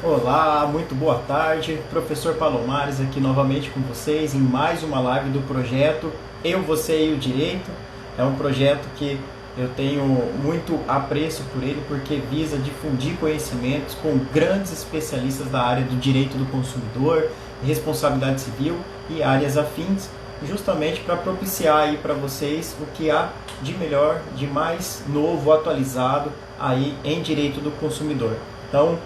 Olá, muito boa tarde. Professor Palomares aqui novamente com vocês em mais uma live do projeto Eu, Você e o Direito. É um projeto que eu tenho muito apreço por ele porque visa difundir conhecimentos com grandes especialistas da área do direito do consumidor, responsabilidade civil e áreas afins, justamente para propiciar aí para vocês o que há de melhor, de mais novo, atualizado aí em direito do consumidor. Então,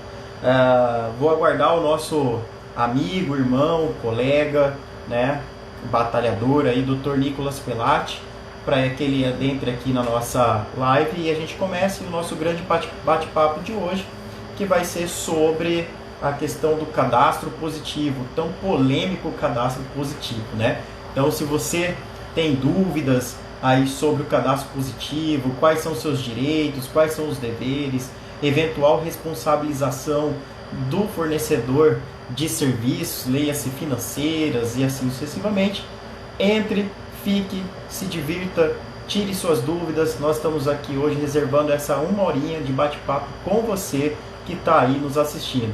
vou aguardar o nosso amigo, irmão, colega, né, batalhador aí, Dr. Nicolas Pelati, para que ele adentre aqui na nossa live e a gente comece o nosso grande bate-papo de hoje, que vai ser sobre a questão do cadastro positivo, tão polêmico cadastro positivo, né? Então, se você tem dúvidas aí sobre o cadastro positivo, quais são os seus direitos, quais são os deveres, eventual responsabilização do fornecedor de serviços, leia-se financeiras e assim sucessivamente, entre, fique, se divirta, tire suas dúvidas. Nós estamos aqui hoje reservando essa uma horinha de bate-papo com você que está aí nos assistindo.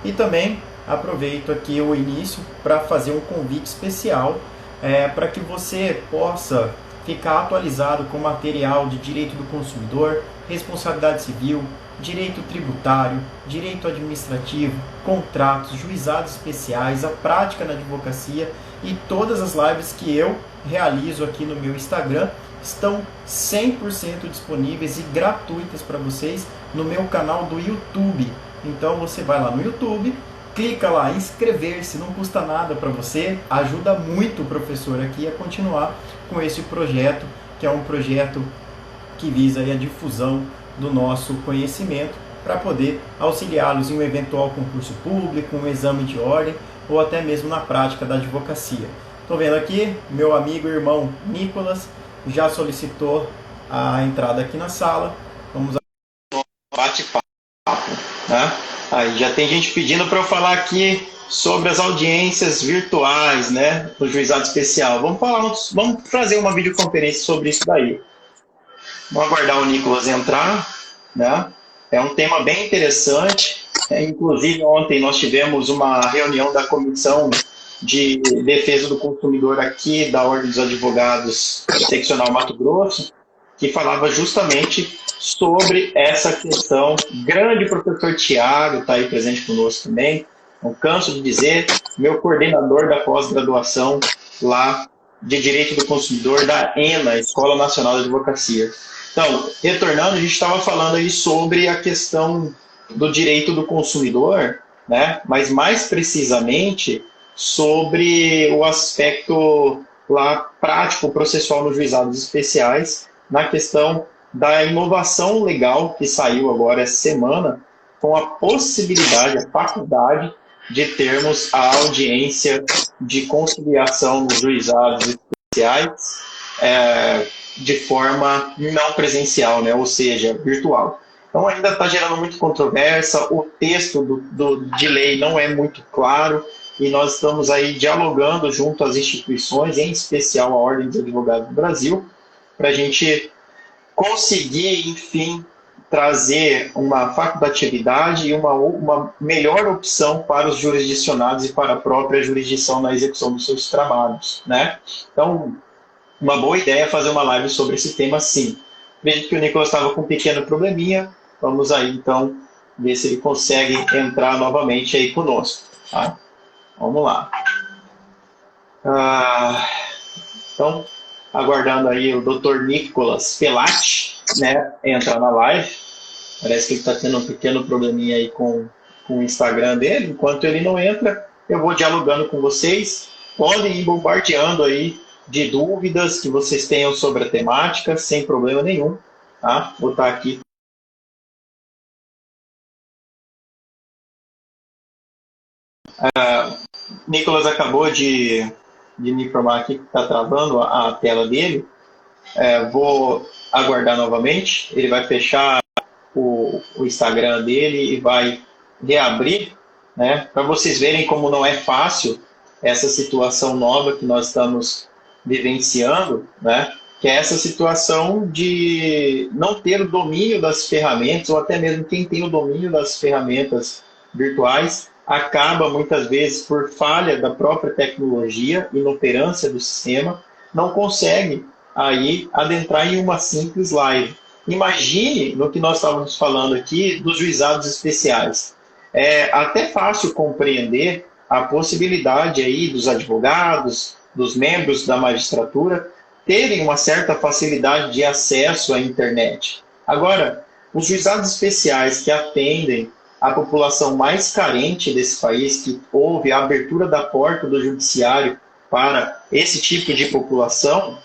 E também aproveito aqui o início para fazer um convite especial para que você possa ficar atualizado com material de direito do consumidor, responsabilidade civil, direito tributário, direito administrativo, contratos, juizados especiais, a prática na advocacia e todas as lives que eu realizo aqui no meu Instagram estão 100% disponíveis e gratuitas para vocês no meu canal do YouTube. Então você vai lá no YouTube, clica lá em inscrever-se, não custa nada para você, ajuda muito o professor aqui a continuar com esse projeto, que é um projeto que visa a difusão do nosso conhecimento para poder auxiliá-los em um eventual concurso público, um exame de ordem ou até mesmo na prática da advocacia. Estou vendo aqui, meu amigo e irmão Nicolas já solicitou a entrada aqui na sala. Vamos bate-papo, né? Aí já tem gente pedindo para eu falar aqui sobre as audiências virtuais, né, do juizado especial. Vamos fazer uma videoconferência sobre isso daí. Vamos aguardar o Nicolas entrar, né? É um tema bem interessante. Inclusive, ontem nós tivemos uma reunião da Comissão de Defesa do Consumidor aqui da Ordem dos Advogados Seccional Mato Grosso, que falava justamente sobre essa questão. Grande professor Tiago está aí presente conosco também. Não canso de dizer, meu coordenador da pós-graduação lá de Direito do Consumidor da ENA, Escola Nacional de Advocacia. Então, retornando, a gente estava falando aí sobre a questão do direito do consumidor, né? Mas mais precisamente sobre o aspecto lá prático, processual nos juizados especiais, na questão da inovação legal que saiu agora essa semana, com a possibilidade, a faculdade de termos a audiência de conciliação nos juizados especiais, de forma não presencial, né? Ou seja, virtual. Então ainda está gerando muita controvérsia, o texto de lei não é muito claro e nós estamos aí dialogando junto às instituições, em especial a Ordem dos Advogados do Brasil, para a gente conseguir, enfim, trazer uma facultatividade e uma melhor opção para os jurisdicionados e para a própria jurisdição na execução dos seus trabalhos, né? Então, uma boa ideia é fazer uma live sobre esse tema, sim. Vejo que o Nicolas estava com um pequeno probleminha. Vamos aí, então, ver se ele consegue entrar novamente aí conosco. Tá? Vamos lá. Então, aguardando aí o Dr. Nicolas Pelati, né, entrar na live. Parece que ele está tendo um pequeno probleminha aí com o Instagram dele. Enquanto ele não entra, eu vou dialogando com vocês. Podem ir bombardeando aí de dúvidas que vocês tenham sobre a temática, sem problema nenhum. Tá? Vou estar aqui. Nicolas acabou de me informar aqui que está travando a tela dele. Vou aguardar novamente. Ele vai fechar o Instagram dele e vai reabrir, né? Para vocês verem como não é fácil essa situação nova que nós estamos vivenciando, né? Que é essa situação de não ter o domínio das ferramentas, ou até mesmo quem tem o domínio das ferramentas virtuais, acaba muitas vezes por falha da própria tecnologia, inoperância do sistema, não consegue aí adentrar em uma simples live. Imagine no que nós estávamos falando aqui dos juizados especiais. É até fácil compreender a possibilidade aí dos advogados, dos membros da magistratura terem uma certa facilidade de acesso à internet. Agora, os juizados especiais que atendem a população mais carente desse país, que houve a abertura da porta do judiciário para esse tipo de população,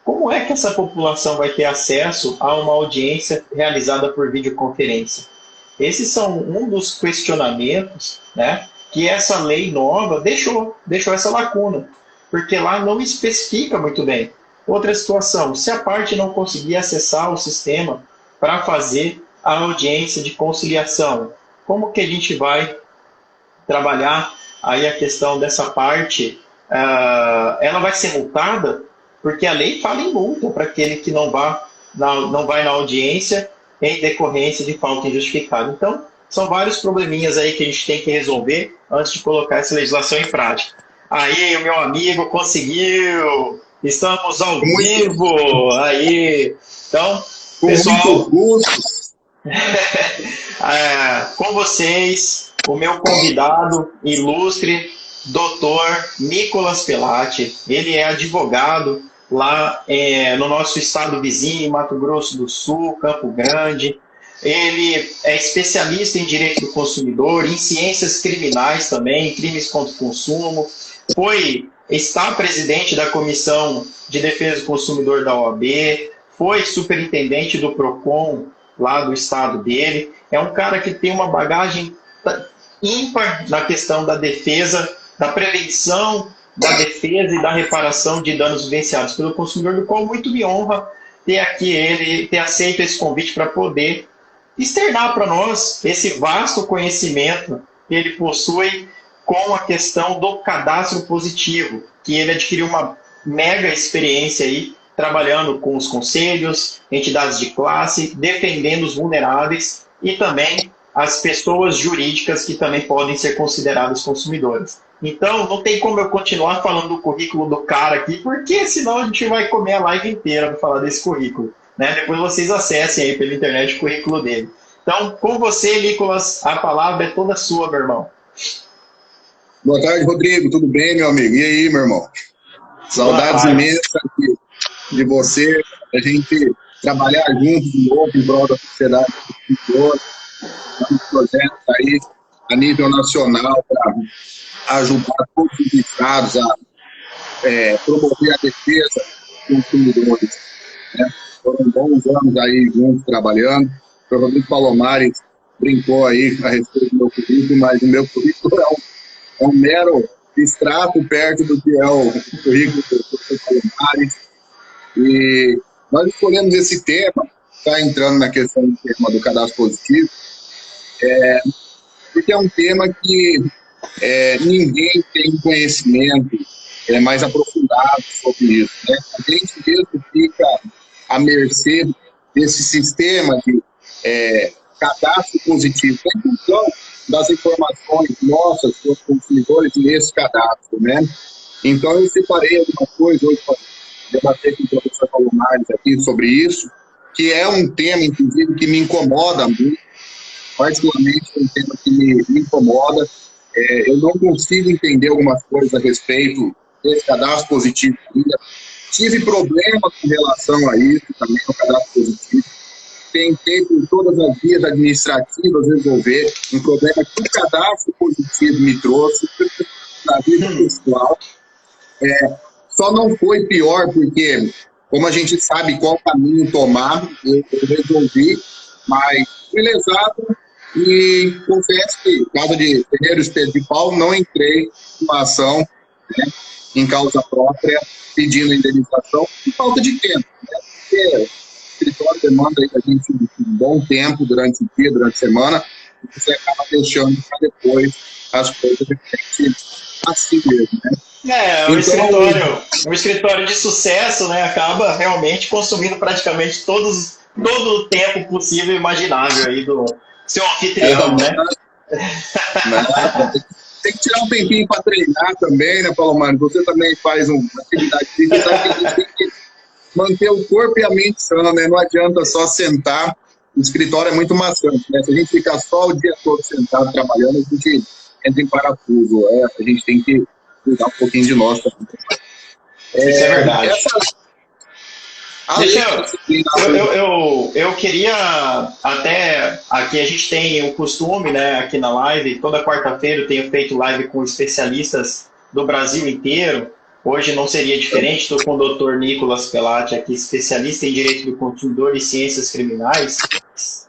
como é que essa população vai ter acesso a uma audiência realizada por videoconferência? Esses são um dos questionamentos, né, que essa lei nova deixou essa lacuna, porque lá não especifica muito bem. Outra situação, se a parte não conseguir acessar o sistema para fazer a audiência de conciliação, como que a gente vai trabalhar aí a questão dessa parte? Ela vai ser multada? Porque a lei fala em multa para aquele que não vai na audiência em decorrência de falta injustificada. Então, são vários probleminhas aí que a gente tem que resolver antes de colocar essa legislação em prática. Aí, o meu amigo conseguiu! Estamos ao vivo! Aí! Então, pessoal, com vocês, o meu convidado ilustre, Dr. Nicolas Pelatti. Ele é advogado lá no nosso estado vizinho, Mato Grosso do Sul, Campo Grande. Ele é especialista em direito do consumidor, em ciências criminais também, em crimes contra o consumo. Está presidente da Comissão de Defesa do Consumidor da OAB, foi superintendente do PROCON lá do estado dele. É um cara que tem uma bagagem ímpar na questão da defesa, da prevenção, da defesa e da reparação de danos vivenciados pelo consumidor, do qual muito me honra ter aqui ele, ter aceito esse convite para poder externar para nós esse vasto conhecimento que ele possui com a questão do cadastro positivo, que ele adquiriu uma mega experiência aí, trabalhando com os conselhos, entidades de classe, defendendo os vulneráveis e também as pessoas jurídicas que também podem ser consideradas consumidores. Então, não tem como eu continuar falando do currículo do cara aqui, porque senão a gente vai comer a live inteira para falar desse currículo, né? Depois vocês acessem aí pela internet o currículo dele. Então, com você, Nicolas, a palavra é toda sua, meu irmão. Boa tarde, Rodrigo. Tudo bem, meu amigo? E aí, meu irmão? Saudades imensas de você, a gente trabalhar juntos de novo em prol da sociedade consumidora, projetos aí a nível nacional para ajudar todos os estados a promover a defesa dos consumidores. Né? Foram bons anos aí juntos trabalhando. O Rodrigo Palomares brincou aí a respeito do meu currículo, mas o meu currículo é um mero extrato perto do que é o currículo do professor Palomares. E nós escolhemos esse tema, está entrando na questão do tema do cadastro positivo, porque é um tema que ninguém tem conhecimento mais aprofundado sobre isso. Né? A gente mesmo fica à mercê desse sistema de cadastro positivo, a inclusão das informações nossas, dos consumidores, nesse cadastro. Né? Então, eu separei algumas coisas hoje para debater com o professor Palomares aqui sobre isso, que é um tema, inclusive, que me incomoda muito, particularmente um tema que me incomoda. Eu não consigo entender algumas coisas a respeito desse cadastro positivo ainda. Tive problemas com relação a isso também, ao cadastro positivo. Tentei por todas as vias administrativas resolver um problema que o cadastro positivo me trouxe na vida pessoal. Só não foi pior porque, como a gente sabe qual caminho tomar, eu resolvi, mas fui lesado e confesso que, em caso de Ferreira Espelho de Paulo, não entrei numa ação, né, em causa própria, pedindo indenização por falta de tempo. Né, porque o escritório demanda aí a gente um bom tempo durante o dia, durante a semana, e você acaba deixando para depois as coisas assim mesmo, né? Um escritório de sucesso, né, acaba realmente consumindo praticamente todo o tempo possível e imaginável aí do seu anfitrião, né? Né? Tem que tirar um tempinho para treinar também, né, Palomar? Você também faz uma atividade física, sabe que a gente tem que manter o corpo e a mente sana, né? Não adianta só sentar. O escritório é muito maçante, né? Se a gente ficar só o dia todo sentado trabalhando, a gente entra em parafuso. A gente tem que cuidar um pouquinho de nós também. Isso é verdade. Deixa eu queria até aqui a gente tem o costume, né, aqui na live, toda quarta-feira eu tenho feito live com especialistas do Brasil inteiro. Hoje não seria diferente, estou com o Dr. Nicolas Pelati aqui, especialista em Direito do Consumidor e Ciências Criminais,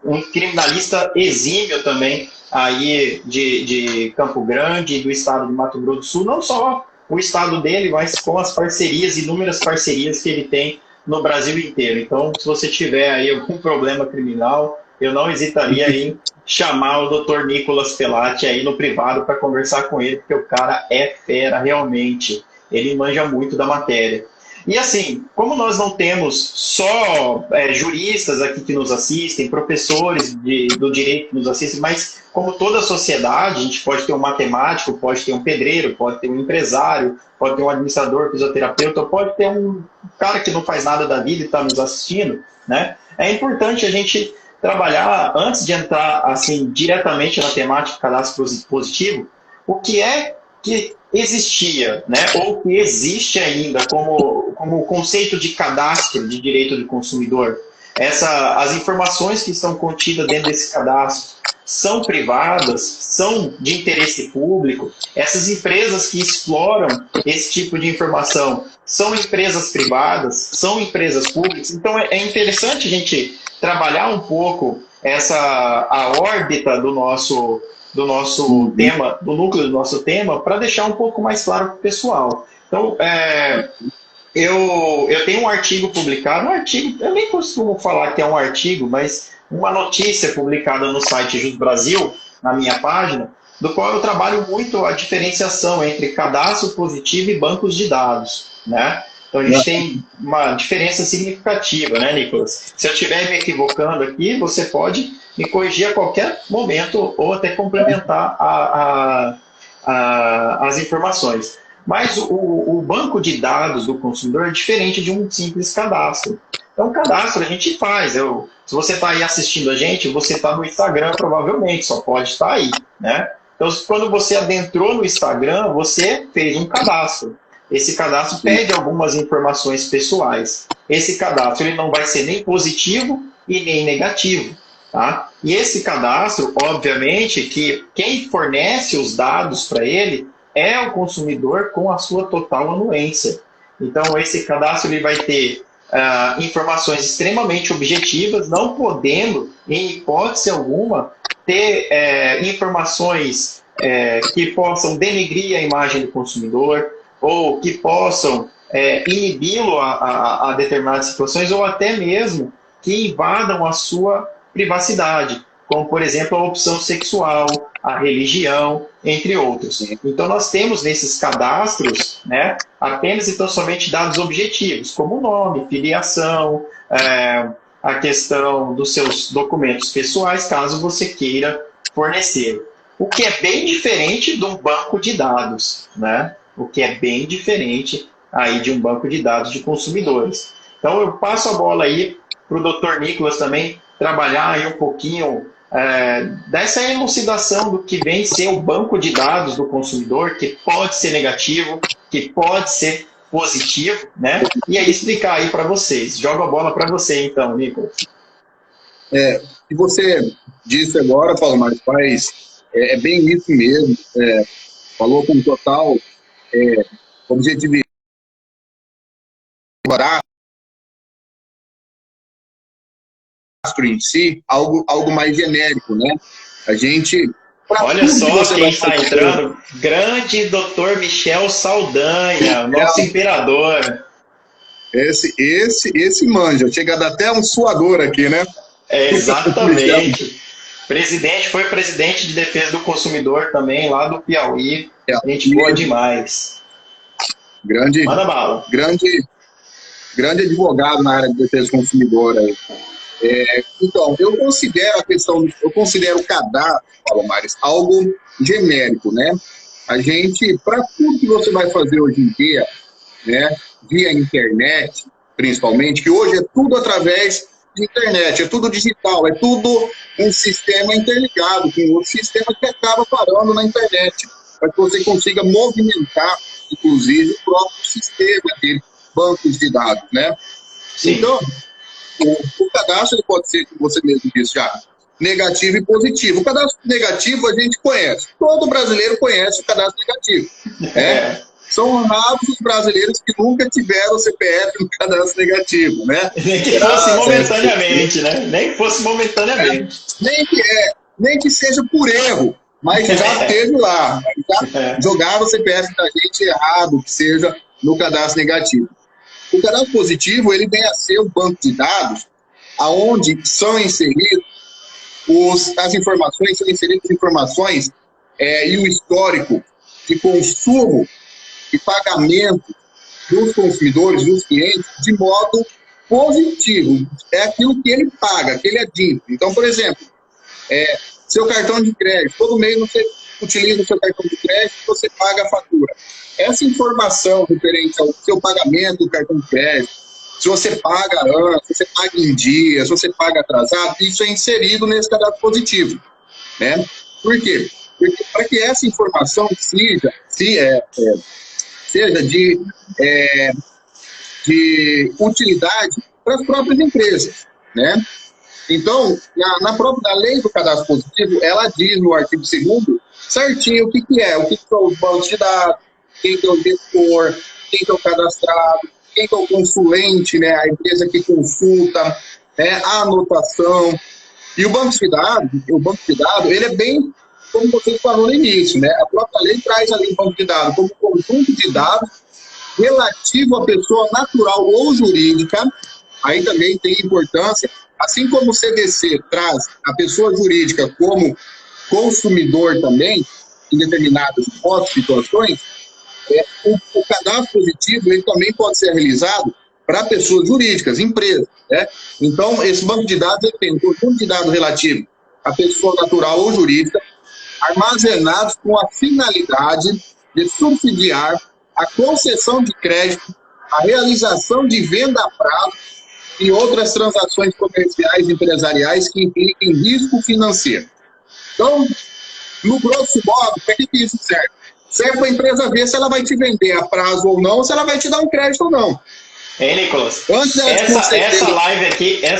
um criminalista exímio também aí de Campo Grande, do estado de Mato Grosso do Sul, não só o estado dele, mas com as parcerias, inúmeras parcerias que ele tem no Brasil inteiro. Então, se você tiver aí algum problema criminal, eu não hesitaria em chamar o Dr. Nicolas Pelati aí no privado para conversar com ele, porque o cara é fera realmente. Ele manja muito da matéria. E assim, como nós não temos só juristas aqui que nos assistem, professores do direito que nos assistem, mas como toda a sociedade, a gente pode ter um matemático, pode ter um pedreiro, pode ter um empresário, pode ter um administrador, fisioterapeuta, pode ter um cara que não faz nada da vida e está nos assistindo, né? É importante a gente trabalhar, antes de entrar assim diretamente na temática cadastro positivo, o que é que existia, né, ou que existe ainda como conceito de cadastro de direito do consumidor. As informações que estão contidas dentro desse cadastro são privadas, são de interesse público. Essas empresas que exploram esse tipo de informação são empresas privadas, são empresas públicas. Então é interessante a gente trabalhar um pouco a órbita do nosso tema, do núcleo do nosso tema, para deixar um pouco mais claro para o pessoal. Então, eu tenho um artigo publicado, eu nem costumo falar que é um artigo, mas uma notícia publicada no site Jus Brasil, na minha página, do qual eu trabalho muito a diferenciação entre cadastro positivo e bancos de dados, né? Então, a gente tem uma diferença significativa, né, Nicolas? Se eu estiver me equivocando aqui, você pode me corrigir a qualquer momento ou até complementar as informações. Mas o banco de dados do consumidor é diferente de um simples cadastro. Então, cadastro a gente faz. Se você está aí assistindo a gente, você está no Instagram, provavelmente, só pode estar aí, né? Então, quando você adentrou no Instagram, você fez um cadastro. Esse cadastro pede algumas informações pessoais. Esse cadastro ele não vai ser nem positivo e nem negativo. Tá? E esse cadastro, obviamente, que quem fornece os dados para ele é o consumidor com a sua total anuência. Então, esse cadastro ele vai ter informações extremamente objetivas, não podendo, em hipótese alguma, ter informações que possam denegrir a imagem do consumidor ou que possam inibi-lo a determinadas situações ou até mesmo que invadam a sua privacidade, como, por exemplo, a opção sexual, a religião, entre outros. Então, nós temos nesses cadastros, né, apenas e tão somente dados objetivos, como nome, filiação, a questão dos seus documentos pessoais, caso você queira fornecer. O que é bem diferente de um banco de dados, né? O que é bem diferente aí de um banco de dados de consumidores. Então, eu passo a bola aí para o Dr. Nicolas também trabalhar aí um pouquinho dessa elucidação do que vem ser o banco de dados do consumidor, que pode ser negativo, que pode ser positivo, né? E aí explicar aí para vocês. Jogo a bola para você, então, Nicolas. E você disse agora, Paulo, mas é bem isso mesmo. Falou com total objetividade. Em si, algo mais genérico, né? A gente... Olha só quem está entrando, grande Dr. Michel Saldanha, nosso imperador. Esse manja, chega a dar até um suador aqui, né? Exatamente. Foi presidente de defesa do consumidor também, lá do Piauí. Gente boa demais. Manda bala. Grande advogado na área de defesa do consumidor aí. Então, eu considero o cadastro, Paulo Mares, algo genérico, né? A gente, para tudo que você vai fazer hoje em dia, né, via internet, principalmente, que hoje é tudo através de internet, é tudo digital, é tudo um sistema interligado com outro sistema que acaba parando na internet, para que você consiga movimentar, inclusive, o próprio sistema de bancos de dados, né? Sim. Então, o cadastro ele pode ser, como você mesmo disse já, negativo e positivo. O cadastro negativo a gente conhece. Todo brasileiro conhece o cadastro negativo. Né? São raros os brasileiros que nunca tiveram o CPF no cadastro negativo. Né? Nem que fosse momentaneamente, né? Nem que fosse momentaneamente. Nem que seja por erro, mas já teve lá. Já jogaram o CPF da gente errado, que seja no cadastro negativo. O cadastro positivo, ele vem a ser um banco de dados onde são inseridas as informações e o histórico de consumo e pagamento dos consumidores, dos clientes, de modo positivo. É aquilo que ele paga, que ele é dívida. Então, por exemplo, seu cartão de crédito, todo mês você utiliza o seu cartão de crédito, você paga a fatura. Essa informação referente ao seu pagamento do cartão de crédito, se você paga antes, se você paga em dia, se você paga atrasado, isso é inserido nesse cadastro positivo. Né? Por quê? Porque para que essa informação seja de utilidade para as próprias empresas. Né? Então, na lei do cadastro positivo, ela diz no artigo 2º certinho o que são os bancos de dados, quem que é o gestor, quem que é o cadastrado, quem que é o consulente, né, a empresa que consulta, né, a anotação. E o banco de dados, ele é bem, como você falou no início, né, a própria lei traz ali o banco de dados como conjunto de dados relativo à pessoa natural ou jurídica. Aí também tem importância, assim como o CDC traz a pessoa jurídica como consumidor também, em determinadas situações, o cadastro positivo ele também pode ser realizado para pessoas jurídicas, empresas. Né? Então, esse banco de dados ele tem um conjunto de dados relativo à pessoa natural ou jurídica, armazenados com a finalidade de subsidiar a concessão de crédito, a realização de venda a prazo e outras transações comerciais e empresariais que impliquem risco financeiro. Então, no grosso modo, para que isso serve? Serve para a empresa ver se ela vai te vender a prazo ou não, se ela vai te dar um crédito ou não. Nicolas, essa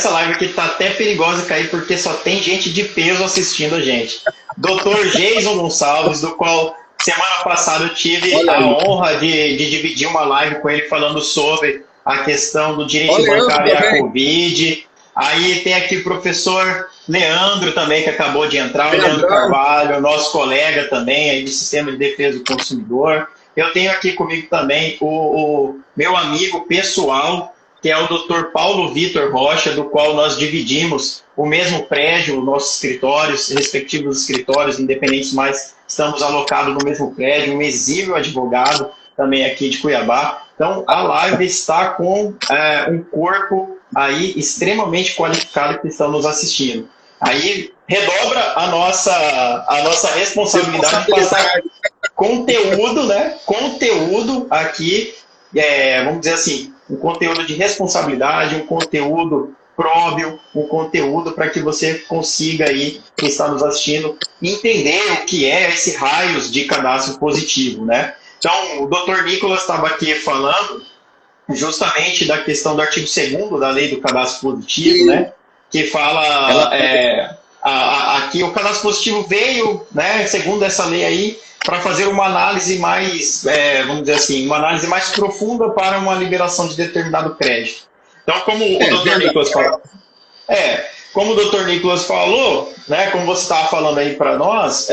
live aqui tá até perigosa cair, porque só tem gente de peso assistindo a gente. Dr. Jason Gonçalves, do qual semana passada eu tive a honra de dividir uma live com ele falando sobre a questão do direito bancário e a Covid. Aí tem aqui o professor Leandro também, que acabou de entrar, o Leandro Carvalho, nosso colega também aí do Sistema de Defesa do Consumidor. Eu tenho aqui comigo também o meu amigo pessoal, que é o Dr. Paulo Vitor Rocha, do qual nós dividimos o mesmo prédio, nossos escritórios, respectivos escritórios independentes, mas estamos alocados no mesmo prédio, um exímio advogado também aqui de Cuiabá. Então, a live está com um corpo aí extremamente qualificado que estão nos assistindo. Aí redobra a nossa responsabilidade de passar conteúdo, né? Conteúdo aqui, vamos dizer assim, um conteúdo de responsabilidade, um conteúdo próprio, um conteúdo para que você consiga aí, quem está nos assistindo, entender o que é esse raios de cadastro positivo, né? Então, o Dr. Nicolas estava aqui falando justamente da questão do artigo 2º da lei do cadastro positivo, né? Que fala aqui o cadastro positivo veio, né, segundo essa lei aí, para fazer uma análise mais, vamos dizer assim, uma análise mais profunda para uma liberação de determinado crédito. Então, como o Dr. Nicolas falou, como o Dr. Nicolas falou, né, como você estava falando aí para nós,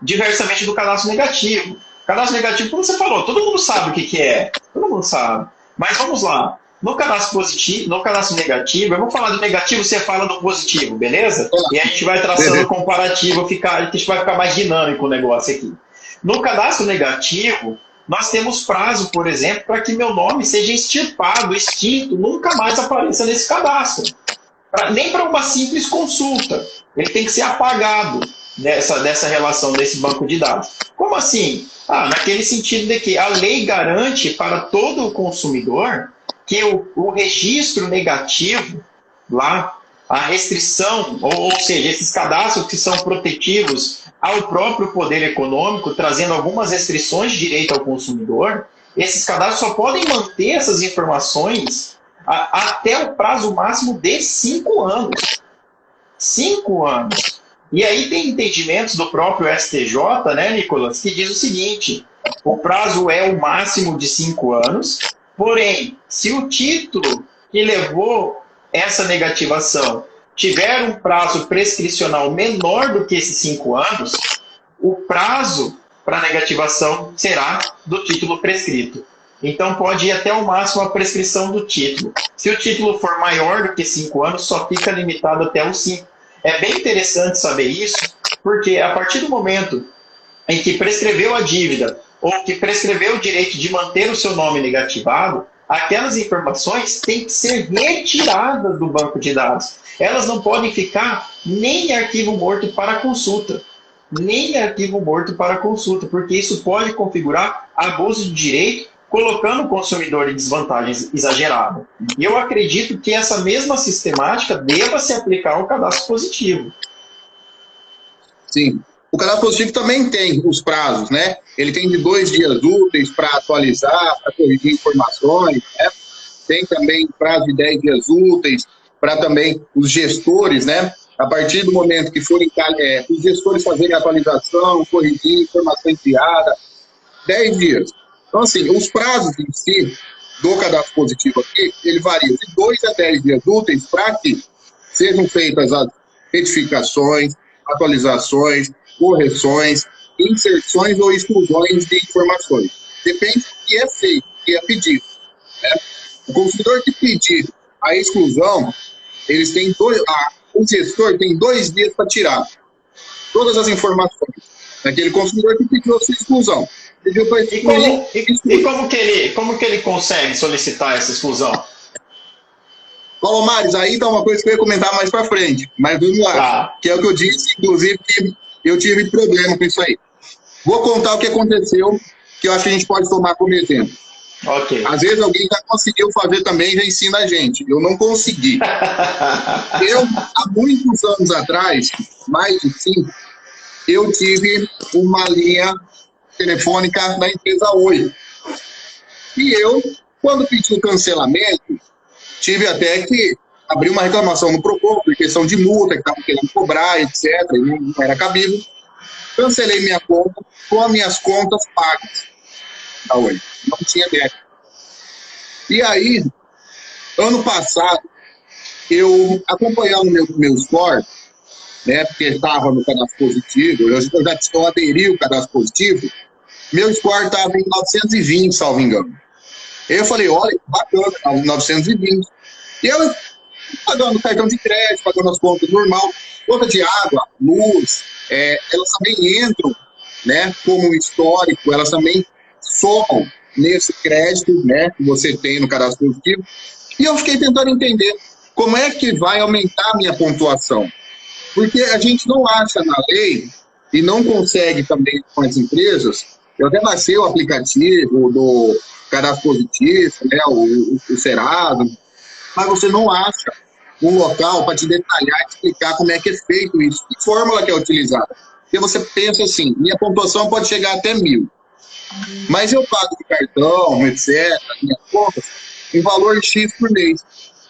diversamente do cadastro negativo. Cadastro negativo, como você falou, todo mundo sabe o que é, todo mundo sabe. Mas vamos lá. No cadastro positivo, no cadastro negativo, eu vou falar do negativo, você fala do positivo, beleza? E a gente vai traçando o comparativo, a gente vai ficar mais dinâmico o negócio aqui. No cadastro negativo, nós temos prazo, por exemplo, para que meu nome seja extirpado, extinto, nunca mais apareça nesse cadastro. nem para uma simples consulta. Ele tem que ser apagado dessa relação, desse banco de dados. Como assim? Naquele sentido de que a lei garante para todo o consumidor que o registro negativo lá, a restrição, ou seja, esses cadastros que são protetivos ao próprio poder econômico, trazendo algumas restrições de direito ao consumidor, esses cadastros só podem manter essas informações até o prazo máximo de 5 anos. 5 anos. E aí tem entendimentos do próprio STJ, né, Nicolas, que diz o seguinte: o prazo é o máximo de 5 anos, porém, se o título que levou essa negativação tiver um prazo prescricional menor do que esses 5 anos, o prazo para negativação será do título prescrito. Então pode ir até o máximo a prescrição do título. Se o título for maior do que 5 anos, só fica limitado até os 5. É bem interessante saber isso, porque a partir do momento em que prescreveu a dívida ou que prescreveu o direito de manter o seu nome negativado, aquelas informações têm que ser retiradas do banco de dados. Elas não podem ficar nem em arquivo morto para consulta. Nem em arquivo morto para consulta, porque isso pode configurar abuso de direito, colocando o consumidor em desvantagem exagerada. E eu acredito que essa mesma sistemática deva se aplicar ao cadastro positivo. Sim. O cadastro positivo também tem os prazos, né? Ele tem de 2 dias úteis para atualizar, para corrigir informações, né? Tem também prazo de 10 dias úteis para também os gestores, né? A partir do momento que forem os gestores fazerem a atualização, corrigir informação enviada, 10 dias. Então, assim, os prazos em si do cadastro positivo aqui, ele varia de 2 a 10 dias úteis para que sejam feitas as retificações, atualizações, correções, inserções ou exclusões de informações. Depende do que é feito, do que é pedido, né? O consumidor que pedir a exclusão, eles têm o gestor tem 2 dias para tirar todas as informações daquele consumidor que pediu a sua exclusão. E como que ele consegue solicitar essa exclusão? Palomares, aí tá uma coisa que eu ia comentar mais para frente, mas vamos lá, que é o que eu disse, inclusive, que eu tive problema com isso aí. Vou contar o que aconteceu, que eu acho que a gente pode tomar como exemplo. Okay. Às vezes alguém já conseguiu fazer também, já ensina a gente. Eu não consegui. Eu, há muitos anos atrás, mais de 5, eu tive uma linha telefônica da empresa Oi. E eu, quando pedi o cancelamento, tive até que abrir uma reclamação no Procon, por questão de multa, que estavam querendo cobrar, etc. E não era cabível. Cancelei minha conta com as minhas contas pagas da Oi. Não tinha débito. E aí, ano passado, eu acompanhando meu score, né, porque estava no cadastro positivo, eu já aderi ao cadastro positivo, meu score estava em 920, salvo engano. Eu falei, olha, bacana, estava em 920. E eu pagando cartão de crédito, pagando as contas normal, conta de água, luz, elas também entram, né, como histórico, elas também somam nesse crédito, né, que você tem no cadastro positivo. E eu fiquei tentando entender como é que vai aumentar a minha pontuação. Porque a gente não acha na lei e não consegue também com as empresas. Eu até baixei o aplicativo do cadastro positivo, né, o Serasa, mas você não acha um local para te detalhar e explicar como é que é feito isso, que fórmula que é utilizada. Porque você pensa assim, minha pontuação pode chegar até 1.000, mas eu pago de cartão, etc., minhas contas, em valor X por mês.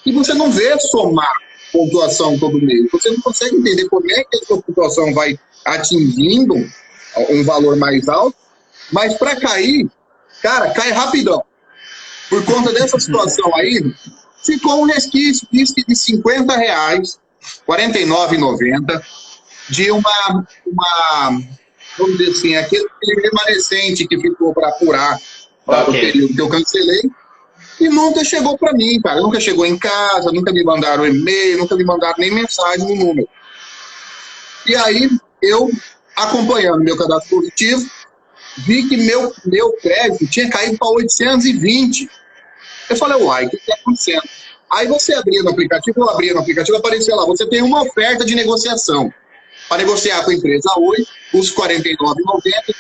E você não vê somar pontuação todo mês. Você não consegue entender como é que a sua pontuação vai atingindo um valor mais alto, mas para cair, cara, cai rapidão. Por conta dessa situação aí, ficou um resquício de R$50, R$49,90, de uma, vamos dizer assim, aquele remanescente que ficou para apurar o período que eu cancelei, e nunca chegou para mim, cara. Nunca chegou em casa, nunca me mandaram e-mail, nunca me mandaram nem mensagem no número. E aí, eu, acompanhando meu cadastro positivo, vi que meu crédito tinha caído para 820. Eu falei, uai, o que está acontecendo? Aí você abria no aplicativo, eu abria no aplicativo, aparecia lá, você tem uma oferta de negociação. Para negociar com a empresa Oi, custo R$ 49,90.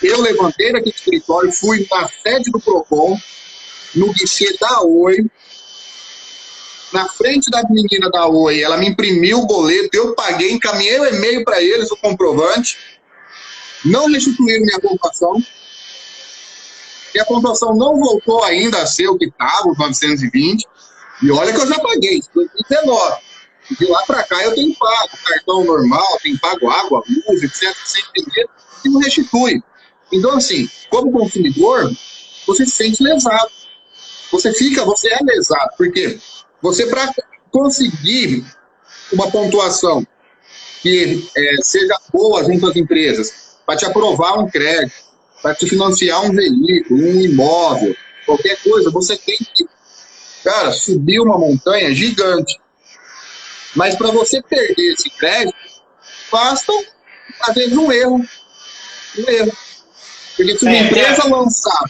Eu levantei daqui do escritório, fui na sede do Procon, no guichê da Oi, na frente da menina da Oi, ela me imprimiu o boleto, eu paguei, encaminhei o e-mail para eles, o comprovante, não restituíram minha pontuação, e a pontuação não voltou ainda a ser o que estava, os 920, e olha que eu já paguei, isso foi 2019. De lá para cá eu tenho pago cartão normal, tenho pago água, luz, etc, sem entender, e não restitui. Então, assim, como consumidor, você se sente lesado. Você é lesado, porque você, para conseguir uma pontuação que seja boa junto às empresas, para te aprovar um crédito, para te financiar um veículo, um imóvel, qualquer coisa, você tem que, cara, subir uma montanha gigante. Mas para você perder esse crédito, basta, às vezes, um erro. Porque se uma empresa lançar...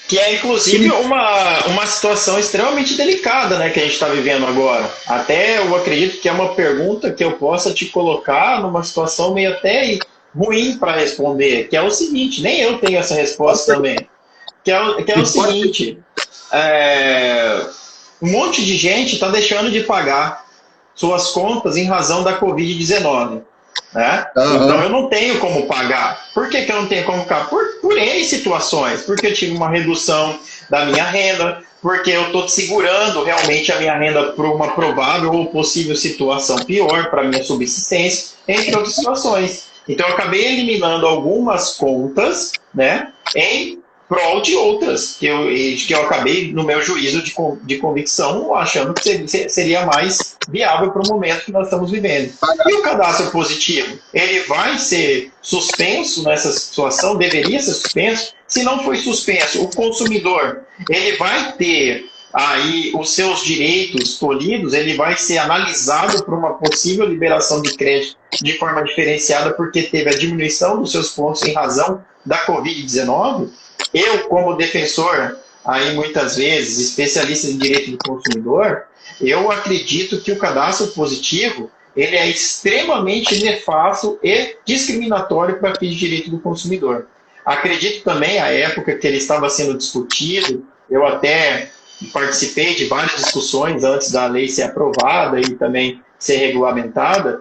Que é, inclusive, uma situação extremamente delicada, né, que a gente está vivendo agora. Até eu acredito que é uma pergunta que eu possa te colocar numa situação meio até ruim para responder, que é o seguinte, nem eu tenho essa resposta também, que é o seguinte, um monte de gente está deixando de pagar suas contas em razão da Covid-19. Né? Então eu não tenho como pagar. Por que eu não tenho como pagar? Por N situações. Porque eu tive uma redução da minha renda, porque eu estou segurando realmente a minha renda para uma provável ou possível situação pior para a minha subsistência, entre outras situações. Então eu acabei eliminando algumas contas, né, em prol de outras, que eu acabei, no meu juízo de convicção, achando que seria mais viável para o momento que nós estamos vivendo. E o cadastro positivo? Ele vai ser suspenso nessa situação? Deveria ser suspenso? Se não foi suspenso, o consumidor, ele vai ter aí os seus direitos tolhidos, ele vai ser analisado para uma possível liberação de crédito de forma diferenciada, porque teve a diminuição dos seus pontos em razão da Covid-19. Eu, como defensor, aí muitas vezes, especialista em direito do consumidor, eu acredito que o cadastro positivo ele é extremamente nefasto e discriminatório para fins de direito do consumidor. Acredito também, à época que ele estava sendo discutido, eu até participei de várias discussões antes da lei ser aprovada e também ser regulamentada,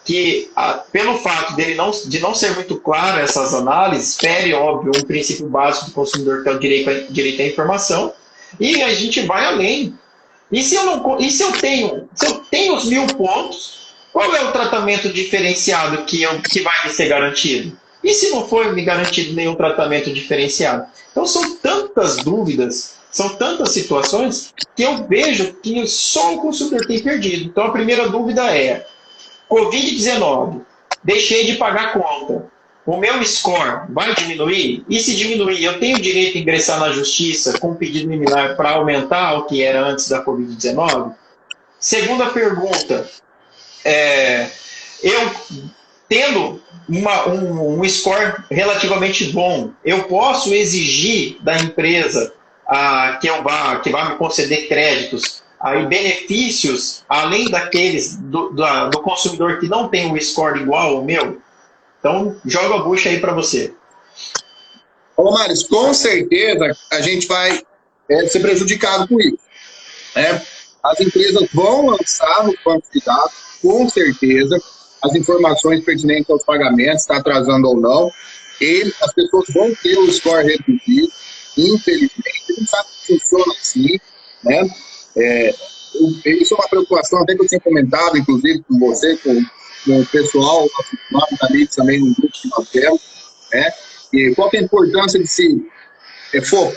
que pelo fato de não ser muito claro essas análises, fere, óbvio, um princípio básico do consumidor, que é o direito à informação, e a gente vai além. E se eu tenho os 1.000 pontos, qual é o tratamento diferenciado que vai me ser garantido? E se não for me garantido nenhum tratamento diferenciado? Então são tantas dúvidas, são tantas situações, que eu vejo que só o consumidor tem perdido. Então a primeira dúvida é: Covid-19, deixei de pagar conta, o meu score vai diminuir? E se diminuir, eu tenho direito a ingressar na justiça com pedido liminar para aumentar o que era antes da Covid-19? Segunda pergunta, eu tendo um score relativamente bom, eu posso exigir da empresa que vai me conceder créditos, aí benefícios, além daqueles do consumidor que não tem um score igual ao meu? Então, joga a bucha aí para você. Ô, Maris, com certeza a gente vai ser prejudicado com isso. Né? As empresas vão lançar no banco de dados, com certeza, as informações pertinentes aos pagamentos, está atrasando ou não. As pessoas vão ter o score reduzido, infelizmente. A gente sabe que funciona assim, né? Isso é uma preocupação, até que eu tinha comentado, inclusive, com você, com o pessoal, nossos amigos também no grupo que nós temos, né? E qual que é a importância de se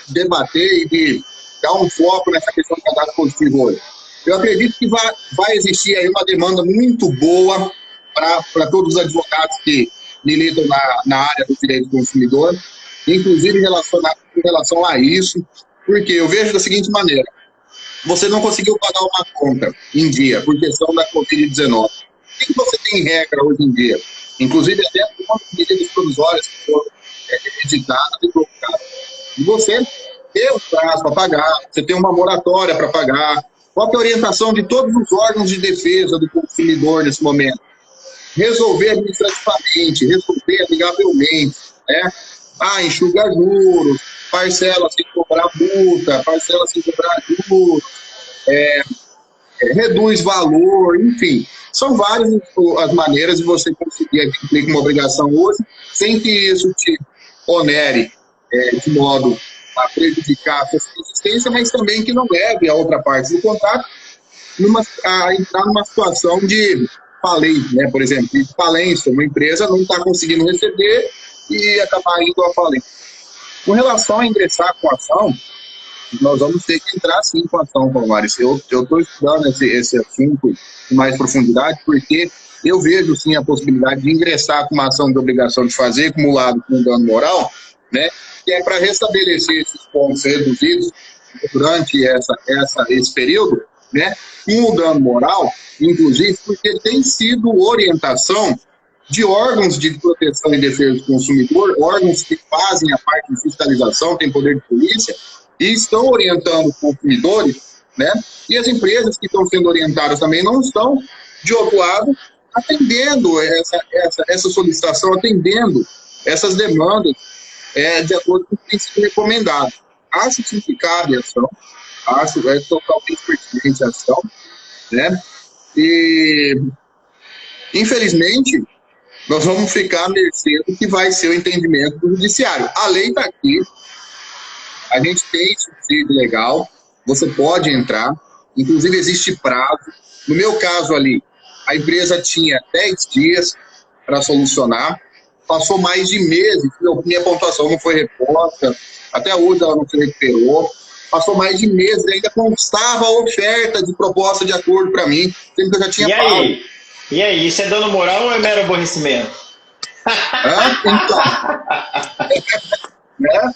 debater e de dar um foco nessa questão do cadastro positivo hoje? Eu acredito que vai existir aí uma demanda muito boa para todos os advogados que militam na área do direito do consumidor, inclusive em relação a isso, porque eu vejo da seguinte maneira: você não conseguiu pagar uma conta em dia por questão da Covid-19. O que você tem em regra hoje em dia? Inclusive até algumas medidas provisórias que foram editadas e colocadas. E você ter um prazo para pagar, você tem uma moratória para pagar. Qual que é a orientação de todos os órgãos de defesa do consumidor nesse momento? Resolver administrativamente, resolver amigavelmente, né? Enxuga juros, parcela sem cobrar multa, parcela sem cobrar juros, reduz valor, enfim. São várias as maneiras de você conseguir cumprir com uma obrigação hoje, sem que isso te onere de modo a prejudicar a sua subsistência, mas também que não leve a outra parte do contrato a entrar numa situação de falência, né? Por exemplo, de falência, uma empresa não está conseguindo receber e acabar indo à falência. Com relação a ingressar com a ação, nós vamos ter que entrar sim com a ação, Palmares. Eu estou estudando esse assunto com mais profundidade, porque eu vejo sim a possibilidade de ingressar com uma ação de obrigação de fazer acumulado com dano moral, né? Que é para restabelecer esses pontos reduzidos durante esse período, né? Com o dano moral, inclusive, porque tem sido orientação de órgãos de proteção e defesa do consumidor, órgãos que fazem a parte de fiscalização, tem poder de polícia, e estão orientando os consumidores, né? E as empresas que estão sendo orientadas também não estão, de outro lado, atendendo essa solicitação, atendendo essas demandas de acordo com o que tem sido recomendado. Acho sim que cabe a ação, acho totalmente pertinente a ação, né? E, infelizmente, nós vamos ficar à mercê do que vai ser o entendimento do judiciário. A lei está aqui, a gente tem subsídio legal, você pode entrar, inclusive existe prazo. No meu caso ali, a empresa tinha 10 dias para solucionar, passou mais de meses, minha pontuação não foi reposta, até hoje ela não se recuperou, passou mais de meses, ainda constava a oferta de proposta de acordo para mim, sendo que eu já tinha pago. E aí, isso é dano moral ou é mero aborrecimento? Né?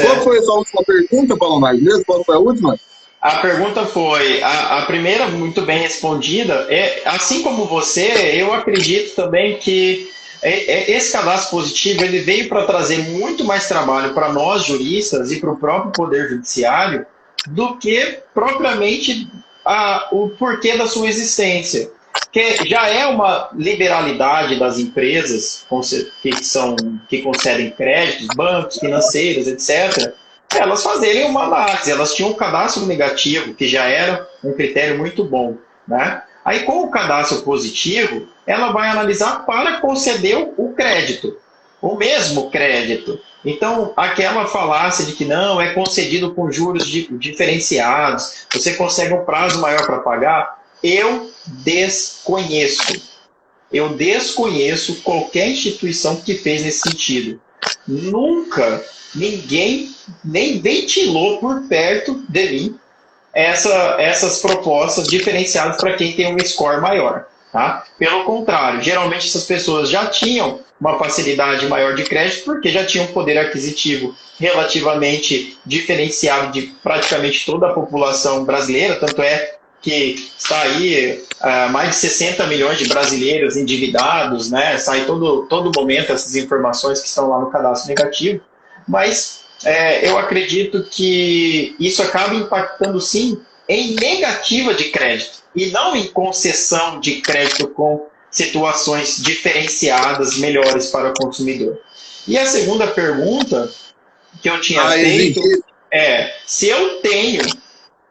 Qual foi a sua última pergunta, Paulo Mares? Qual foi a última? A pergunta foi, a primeira muito bem respondida, assim como você, eu acredito também que esse cadastro positivo ele veio para trazer muito mais trabalho para nós juristas e para o próprio Poder Judiciário do que propriamente o porquê da sua existência. Porque já é uma liberalidade das empresas que concedem créditos, bancos, financeiros, etc., elas fazerem uma análise. Elas tinham um cadastro negativo, que já era um critério muito bom, né? Aí, com o cadastro positivo, ela vai analisar para conceder o crédito, o mesmo crédito. Então, aquela falácia de que não, é concedido com juros diferenciados, você consegue um prazo maior para pagar, eu desconheço. Eu desconheço qualquer instituição que fez nesse sentido. Nunca ninguém nem ventilou por perto de mim essas propostas diferenciadas para quem tem um score maior. Tá? Pelo contrário, geralmente essas pessoas já tinham uma facilidade maior de crédito porque já tinham um poder aquisitivo relativamente diferenciado de praticamente toda a população brasileira, tanto é que está aí mais de 60 milhões de brasileiros endividados, né? Sai todo momento essas informações que estão lá no cadastro negativo, mas eu acredito que isso acaba impactando sim em negativa de crédito e não em concessão de crédito com situações diferenciadas melhores para o consumidor. E a segunda pergunta que eu tinha feito se eu tenho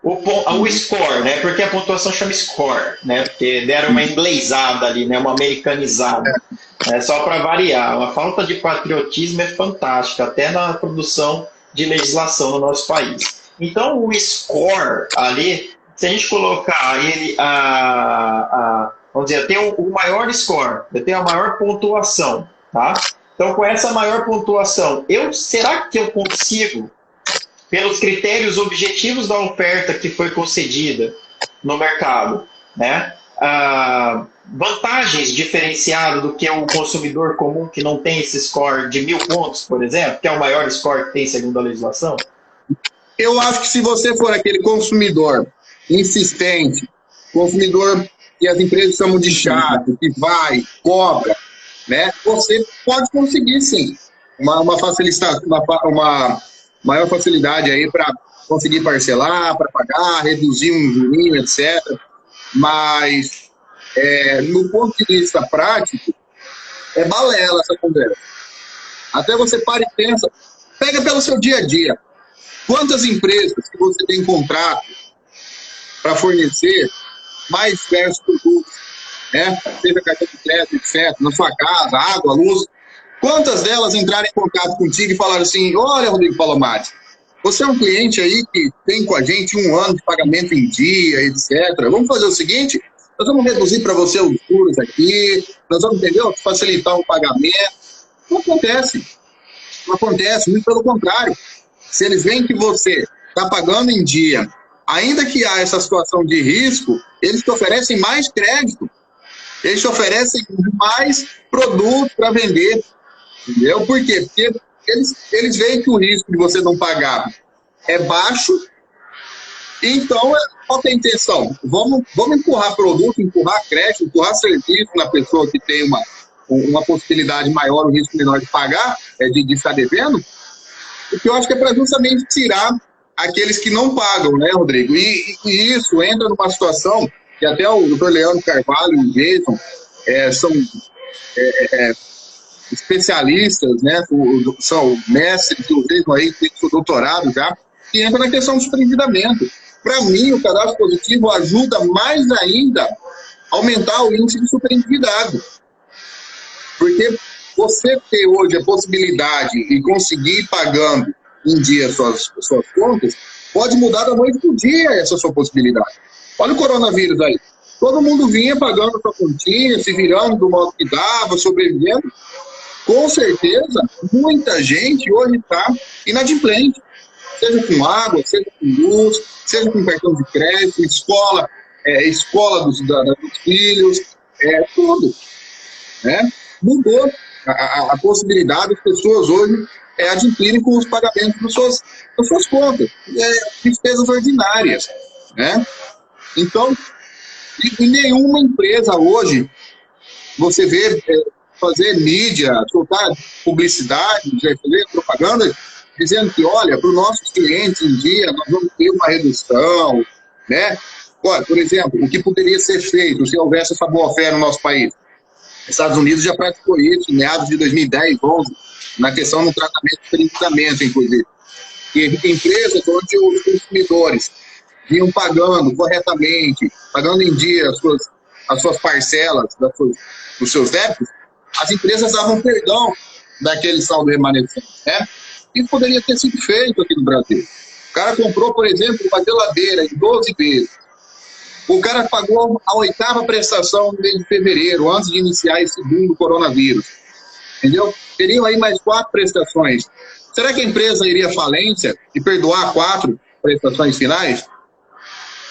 o score, né? Porque a pontuação chama score, né? Porque deram uma inglesada ali, né? Uma americanizada. Só para variar. A falta de patriotismo é fantástica, até na produção de legislação no nosso país. Então, o score ali, se a gente colocar ele, vamos dizer, eu tenho o maior score, eu tenho a maior pontuação, tá? Então, com essa maior pontuação, será que eu consigo, pelos critérios objetivos da oferta que foi concedida no mercado, né? Vantagens diferenciadas do que o consumidor comum que não tem esse score de 1000 pontos, por exemplo, que é o maior score que tem segundo a legislação? Eu acho que se você for aquele consumidor insistente, consumidor que as empresas chamam de chato, que vai, cobra, né? Você pode conseguir sim uma facilitação, maior facilidade aí para conseguir parcelar, para pagar, reduzir um jurinho, etc. Mas, no ponto de vista prático, é balela essa conversa. Até você para e pensa, pega pelo seu dia a dia. Quantas empresas que você tem contrato para fornecer mais diversos produtos, né? Seja cartão de crédito, etc., na sua casa, água, luz. Quantas delas entraram em contato contigo e falaram assim, olha, Rodrigo Palomares, você é um cliente aí que tem com a gente 1 ano de pagamento em dia, etc. Vamos fazer o seguinte, nós vamos reduzir para você os juros aqui, nós vamos, entendeu? Facilitar o pagamento. Não acontece. Não acontece, muito pelo contrário. Se eles veem que você está pagando em dia, ainda que há essa situação de risco, eles te oferecem mais crédito. Eles te oferecem mais produto para vender. Entendeu? Por quê? Porque eles veem que o risco de você não pagar é baixo. Então, qual que é a intenção? Vamos empurrar produto, empurrar crédito, empurrar serviço na pessoa que tem uma possibilidade maior, um risco menor de pagar, de estar devendo. O que eu acho que é para justamente tirar aqueles que não pagam, né, Rodrigo? E isso entra numa situação que até o doutor Leandro Carvalho e o Jason são especialistas, né, são mestres, o Jason aí tem seu doutorado já, que entra na questão do superendividamento. Para mim, o cadastro positivo ajuda mais ainda a aumentar o índice de superendividado. Porque você ter hoje a possibilidade de conseguir ir pagando em dia suas contas, pode mudar da noite para o dia essa sua possibilidade. Olha o coronavírus aí. Todo mundo vinha pagando sua continha, se virando do modo que dava, sobrevivendo. Com certeza, muita gente hoje está inadimplente. Seja com água, seja com luz, seja com cartão de crédito, escola dos filhos, tudo. Né? Mudou a possibilidade das pessoas hoje adquirirem com os pagamentos das suas contas. Despesas ordinárias. Né? Então, em nenhuma empresa hoje você vê fazer mídia, soltar publicidade, fazer propaganda, dizendo que, olha, para os nossos clientes em dia, nós vamos ter uma redução, né? Olha, por exemplo, o que poderia ser feito se houvesse essa boa-fé no nosso país? Estados Unidos já praticou isso em meados de 2010, 2011, na questão do tratamento de endividamento, inclusive. E empresas onde os consumidores vinham pagando corretamente, pagando em dia as suas parcelas dos seus débitos, as empresas davam perdão daquele saldo remanescente, né? Isso poderia ter sido feito aqui no Brasil. O cara comprou, por exemplo, uma geladeira em 12 vezes. O cara pagou a 8ª prestação no mês de fevereiro, antes de iniciar esse boom do coronavírus. Entendeu? Teriam aí mais 4 prestações. Será que a empresa iria à falência e perdoar 4 prestações finais?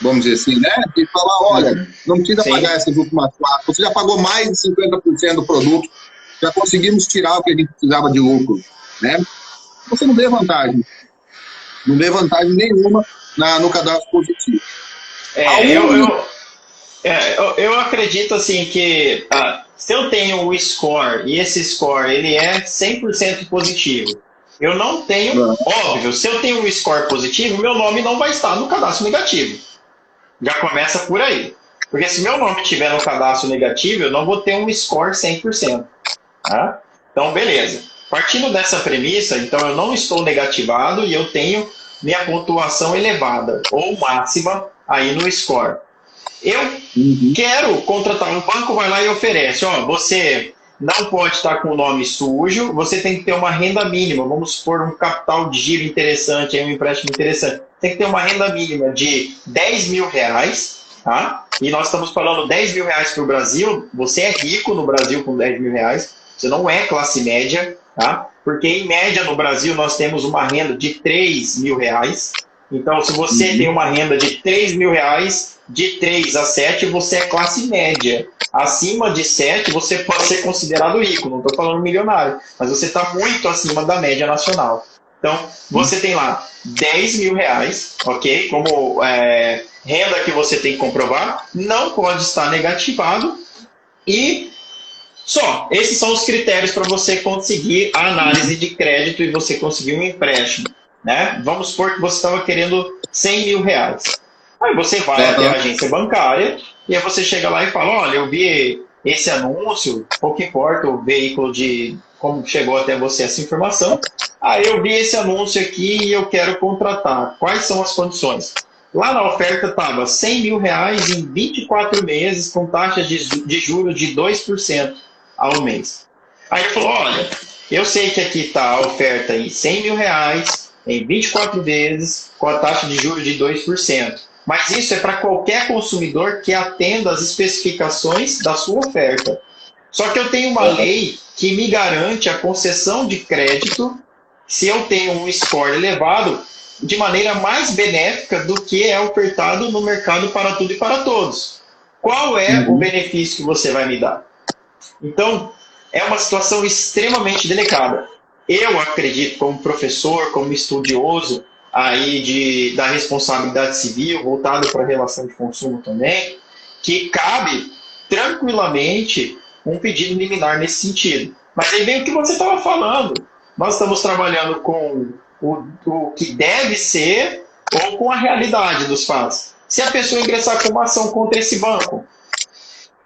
Vamos dizer assim, né? E falar, olha, não precisa pagar essas últimas 4. Você já pagou mais de 50% do produto. Já conseguimos tirar o que a gente precisava de lucro, né? Você não vê vantagem. Não vê vantagem nenhuma no cadastro positivo. Eu acredito assim que se eu tenho o score e esse score ele é 100% positivo, eu não tenho, óbvio, se eu tenho um score positivo, meu nome não vai estar no cadastro negativo. Já começa por aí. Porque se meu nome estiver no cadastro negativo, eu não vou ter um score 100%. Tá? Então, beleza. Partindo dessa premissa, então eu não estou negativado e eu tenho minha pontuação elevada, ou máxima, aí no score. Eu quero contratar, um banco vai lá e oferece, você não pode estar com o nome sujo, você tem que ter uma renda mínima, vamos supor um capital de giro interessante, um empréstimo interessante, tem que ter uma renda mínima de R$10.000, tá? E nós estamos falando R$10.000 para o Brasil, você é rico no Brasil com R$10.000, você não é classe média, tá? Porque em média no Brasil nós temos uma renda de R$3.000, então se você tem uma renda de R$3.000, de 3 a 7 você é classe média. Acima de 7 você pode ser considerado rico, não estou falando milionário, mas você está muito acima da média nacional. Então, você tem lá R$10.000, ok? Como renda que você tem que comprovar, não pode estar negativado e só. Esses são os critérios para você conseguir a análise de crédito e você conseguir um empréstimo. né? Vamos supor que você estava querendo 100 mil reais. Aí você vai até a agência bancária e aí você chega lá e fala, olha, eu vi esse anúncio, pouco importa o veículo de como chegou até você essa informação, aí eu vi esse anúncio aqui e eu quero contratar. Quais são as condições? Lá na oferta estava 100 mil reais em 24 meses com taxa de juros de 2% ao mês. Aí ele falou, olha, eu sei que aqui está a oferta em 100 mil reais em 24 vezes com a taxa de juros de 2%. Mas isso é para qualquer consumidor que atenda às especificações da sua oferta. Só que eu tenho uma lei que me garante a concessão de crédito se eu tenho um score elevado de maneira mais benéfica do que é ofertado no mercado para tudo e para todos. Qual é o benefício que você vai me dar? Então, é uma situação extremamente delicada. Eu acredito, como professor, como estudioso aí da responsabilidade civil, voltado para a relação de consumo também, que cabe tranquilamente um pedido liminar nesse sentido. Mas aí vem o que você estava falando. Nós estamos trabalhando com o que deve ser ou com a realidade dos fatos. Se a pessoa ingressar com uma ação contra esse banco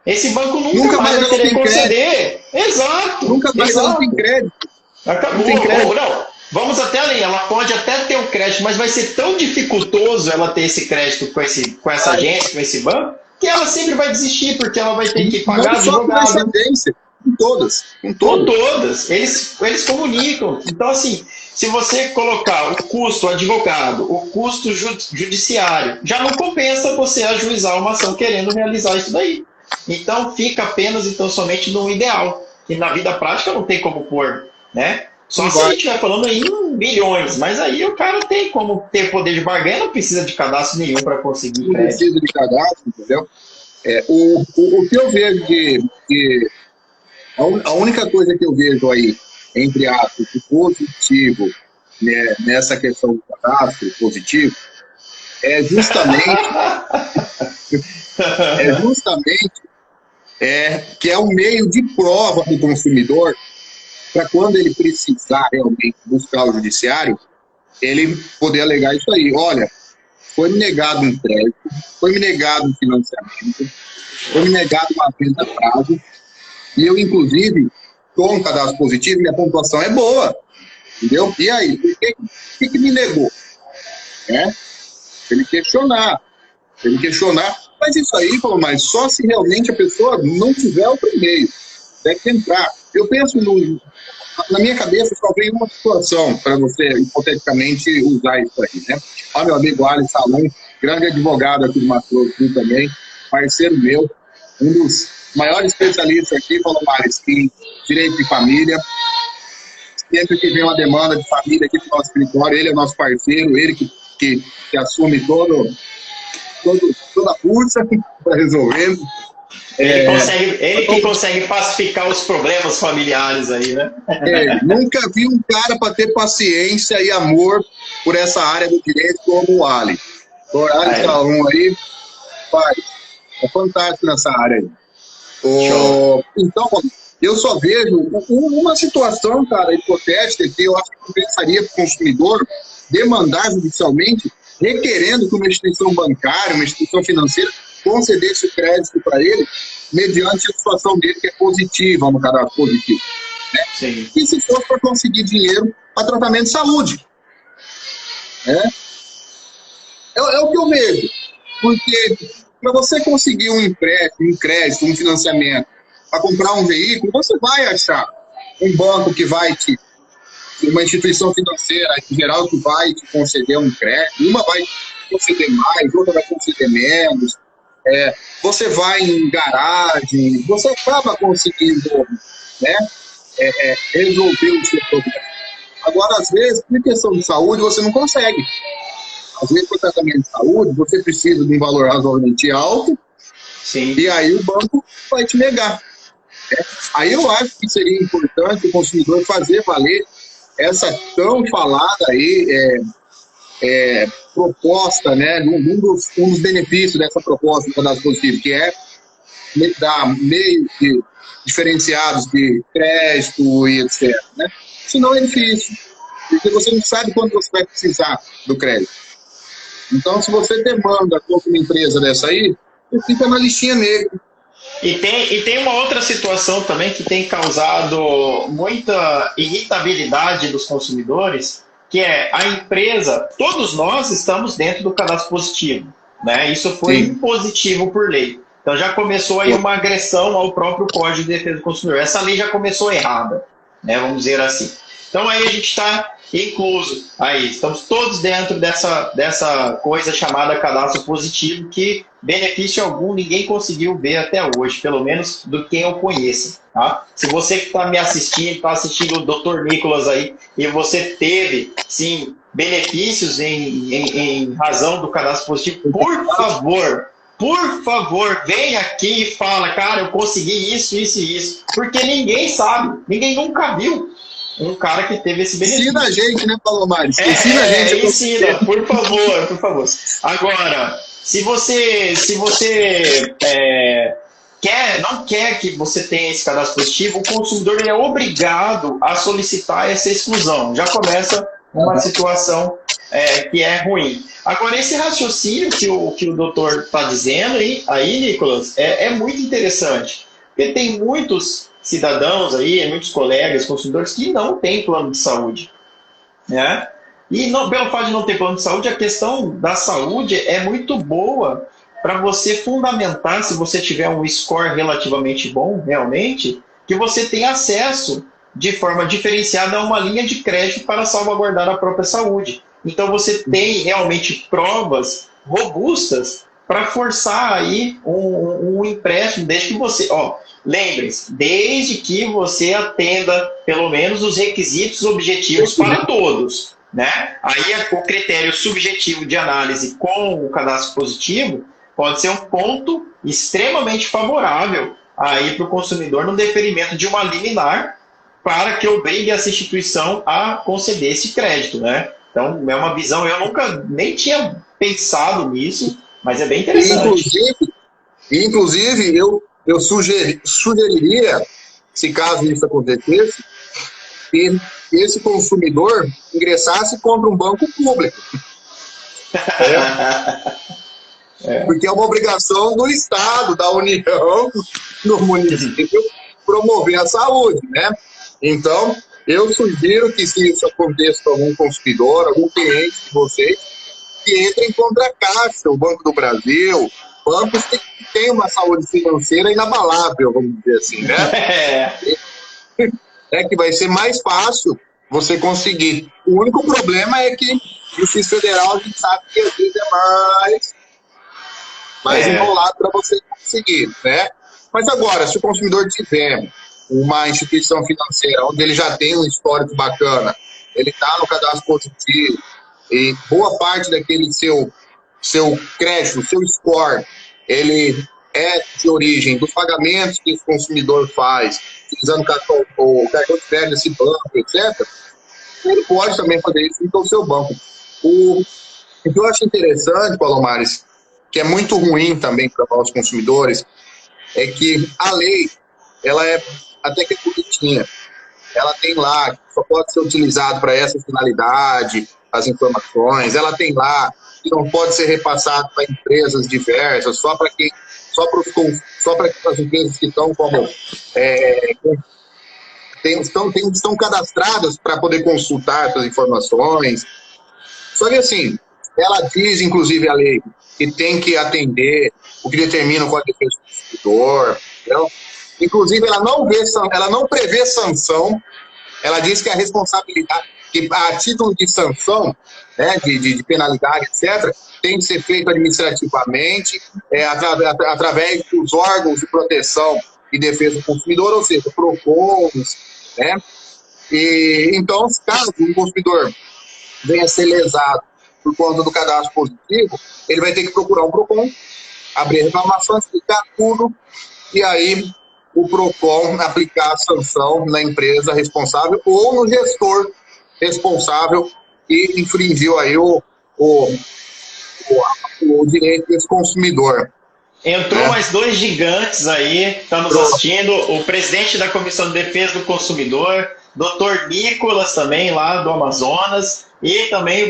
nunca mais vai querer conceder. Exato. Nunca mais ela tem crédito. Acabou. Não. Vamos até além. Ela pode até ter o crédito, mas vai ser tão dificultoso ela ter esse crédito com essa agência, com esse banco, que ela sempre vai desistir, porque ela vai ter que pagar não só com essa agência, com todas. Com todas. Eles comunicam. Então, assim, se você colocar o custo advogado, o custo judiciário, já não compensa você ajuizar uma ação querendo realizar isso daí. Então, fica apenas, somente no ideal. Que na vida prática não tem como pôr, né? Só se a gente estiver falando aí em bilhões, mas aí o cara tem como ter poder de barganha, não precisa de cadastro nenhum para conseguir. Não precisa de cadastro, entendeu? O que eu vejo a única coisa que eu vejo aí, entre aspas, de positivo, né, nessa questão do cadastro positivo, é justamente que é um meio de prova do consumidor para quando ele precisar realmente buscar o judiciário, ele poder alegar isso aí. Olha, foi me negado um crédito, foi me negado um financiamento, foi me negado uma venda a prazo, e eu, inclusive, estou um cadastro positivo, minha pontuação é boa, entendeu? E aí, por que me negou? Ele questionar, mas isso aí, mas só se realmente a pessoa não tiver o primeiro, deve entrar. Eu penso na minha cabeça só vem uma situação para você, hipoteticamente, usar isso aí, né? Olha, meu amigo Alisson Salum, grande advogado aqui do Mato Grosso também, parceiro meu, um dos maiores especialistas aqui, Palomares, em direito de família. Sempre que vem uma demanda de família aqui no nosso escritório, ele é nosso parceiro, ele que assume toda a força para resolver. Ele que consegue pacificar os problemas familiares aí, né? Nunca vi um cara para ter paciência e amor por essa área do direito como o Ali. O Ali Salum aí, pai, é fantástico nessa área aí. Então, eu só vejo uma situação, cara, hipotética, que eu acho que compensaria para o consumidor demandar judicialmente, requerendo que uma instituição bancária, uma instituição financeira, concedesse o crédito para ele, mediante a situação dele que é positiva, no cadastro positivo. Né? Sim. E se fosse para conseguir dinheiro para tratamento de saúde. É o que eu vejo. Porque para você conseguir um empréstimo, um crédito, um financiamento, para comprar um veículo, você vai achar um banco que vai uma instituição financeira em geral que vai te conceder um crédito, uma vai conceder mais, outra vai conceder menos. Você vai em garagem, você acaba conseguindo, né, resolver o seu problema. Agora, às vezes, por questão de saúde, você não consegue. Às vezes, por tratamento de saúde, você precisa de um valor razoavelmente alto. Sim. E aí o banco vai te negar. Aí eu acho que seria importante o consumidor fazer valer essa tão falada aí, proposta, né, um dos benefícios dessa proposta do cadastro positivo, que é dar meios diferenciados de crédito e etc. Né? Senão é difícil. Porque você não sabe quando você vai precisar do crédito. Então, se você demanda contra uma empresa dessa aí, você fica na listinha negra. E tem uma outra situação também que tem causado muita irritabilidade dos consumidores, que é a empresa, todos nós estamos dentro do cadastro positivo, né? Isso foi impositivo por lei. Então já começou aí uma agressão ao próprio Código de Defesa do Consumidor. Essa lei já começou errada, né? Vamos dizer assim. Então aí a gente está incluso aí, estamos todos dentro dessa coisa chamada cadastro positivo, que benefício algum ninguém conseguiu ver até hoje, pelo menos do quem eu conheço, tá? Se você que está me assistindo, está assistindo o Dr. Nicolas aí, e você teve, sim, benefícios em razão do cadastro positivo, por favor, vem aqui e fala, cara, eu consegui isso, isso e isso, porque ninguém sabe, ninguém nunca viu um cara que teve esse benefício. Ensina a gente, né, Palomares? Ensina a gente. Ensina, por favor, por favor. Agora, se você não quer que você tenha esse cadastro positivo, o consumidor ele é obrigado a solicitar essa exclusão. Já começa uma situação que é ruim. Agora, esse raciocínio que o doutor está dizendo aí, Nicolas, é muito interessante. Porque tem muitos cidadãos aí, muitos colegas, consumidores que não têm plano de saúde, né? E pelo fato de não ter plano de saúde, a questão da saúde é muito boa para você fundamentar, se você tiver um score relativamente bom, realmente, que você tem acesso de forma diferenciada a uma linha de crédito para salvaguardar a própria saúde. Então você tem realmente provas robustas para forçar aí um empréstimo, desde que você... lembre-se, desde que você atenda pelo menos os requisitos objetivos para todos, né? Aí o critério subjetivo de análise com o cadastro positivo pode ser um ponto extremamente favorável aí para o consumidor no deferimento de uma liminar para que obrigue essa instituição a conceder esse crédito, né? Então, é uma visão, eu nunca nem tinha pensado nisso, mas é bem interessante. Inclusive eu sugeriria, se caso isso acontecesse, que esse consumidor ingressasse contra um banco público. Porque é uma obrigação do Estado, da União, do município, promover a saúde, né? Então, eu sugiro que, se isso aconteça com algum consumidor, algum cliente de vocês, que entrem contra a Caixa, o Banco do Brasil, bancos que têm uma saúde financeira inabalável, vamos dizer assim, né? É que vai ser mais fácil você conseguir. O único problema é que o Justiça Federal, a gente sabe que às vezes é mais enrolado para você conseguir, né? Mas agora, se o consumidor tiver uma instituição financeira onde ele já tem um histórico bacana, ele está no cadastro positivo, e boa parte daquele seu crédito, seu score, ele é de origem dos pagamentos que esse consumidor faz, utilizando o cartão de crédito desse banco, etc., ele pode também fazer isso com o seu banco. O que eu acho interessante, Palomares, que é muito ruim também para os consumidores, é que a lei, ela é até que bonitinha. Ela tem lá que só pode ser utilizado para essa finalidade, as informações. Ela tem lá que não pode ser repassado para empresas diversas, só para as empresas que estão como estão cadastradas para poder consultar essas informações. Só que assim, ela diz, inclusive, a lei, que tem que atender o que determina o Código de Defesa do Consumidor. Entendeu? Inclusive, ela não prevê sanção. Ela diz que a responsabilidade, que a título de sanção, né, de penalidade, etc., tem que ser feito administrativamente, através dos órgãos de proteção e defesa do consumidor, ou seja, PROCONs, né? E, então, caso um consumidor venha a ser lesado por conta do cadastro positivo, ele vai ter que procurar um PROCON, abrir a reclamação, explicar tudo, e aí o PROCON aplicar a sanção na empresa responsável ou no gestor responsável que infringiu aí o direito desse consumidor. Entrou mais dois gigantes aí, estamos assistindo, o presidente da Comissão de Defesa do Consumidor, Dr. Nicolas também, lá do Amazonas, e também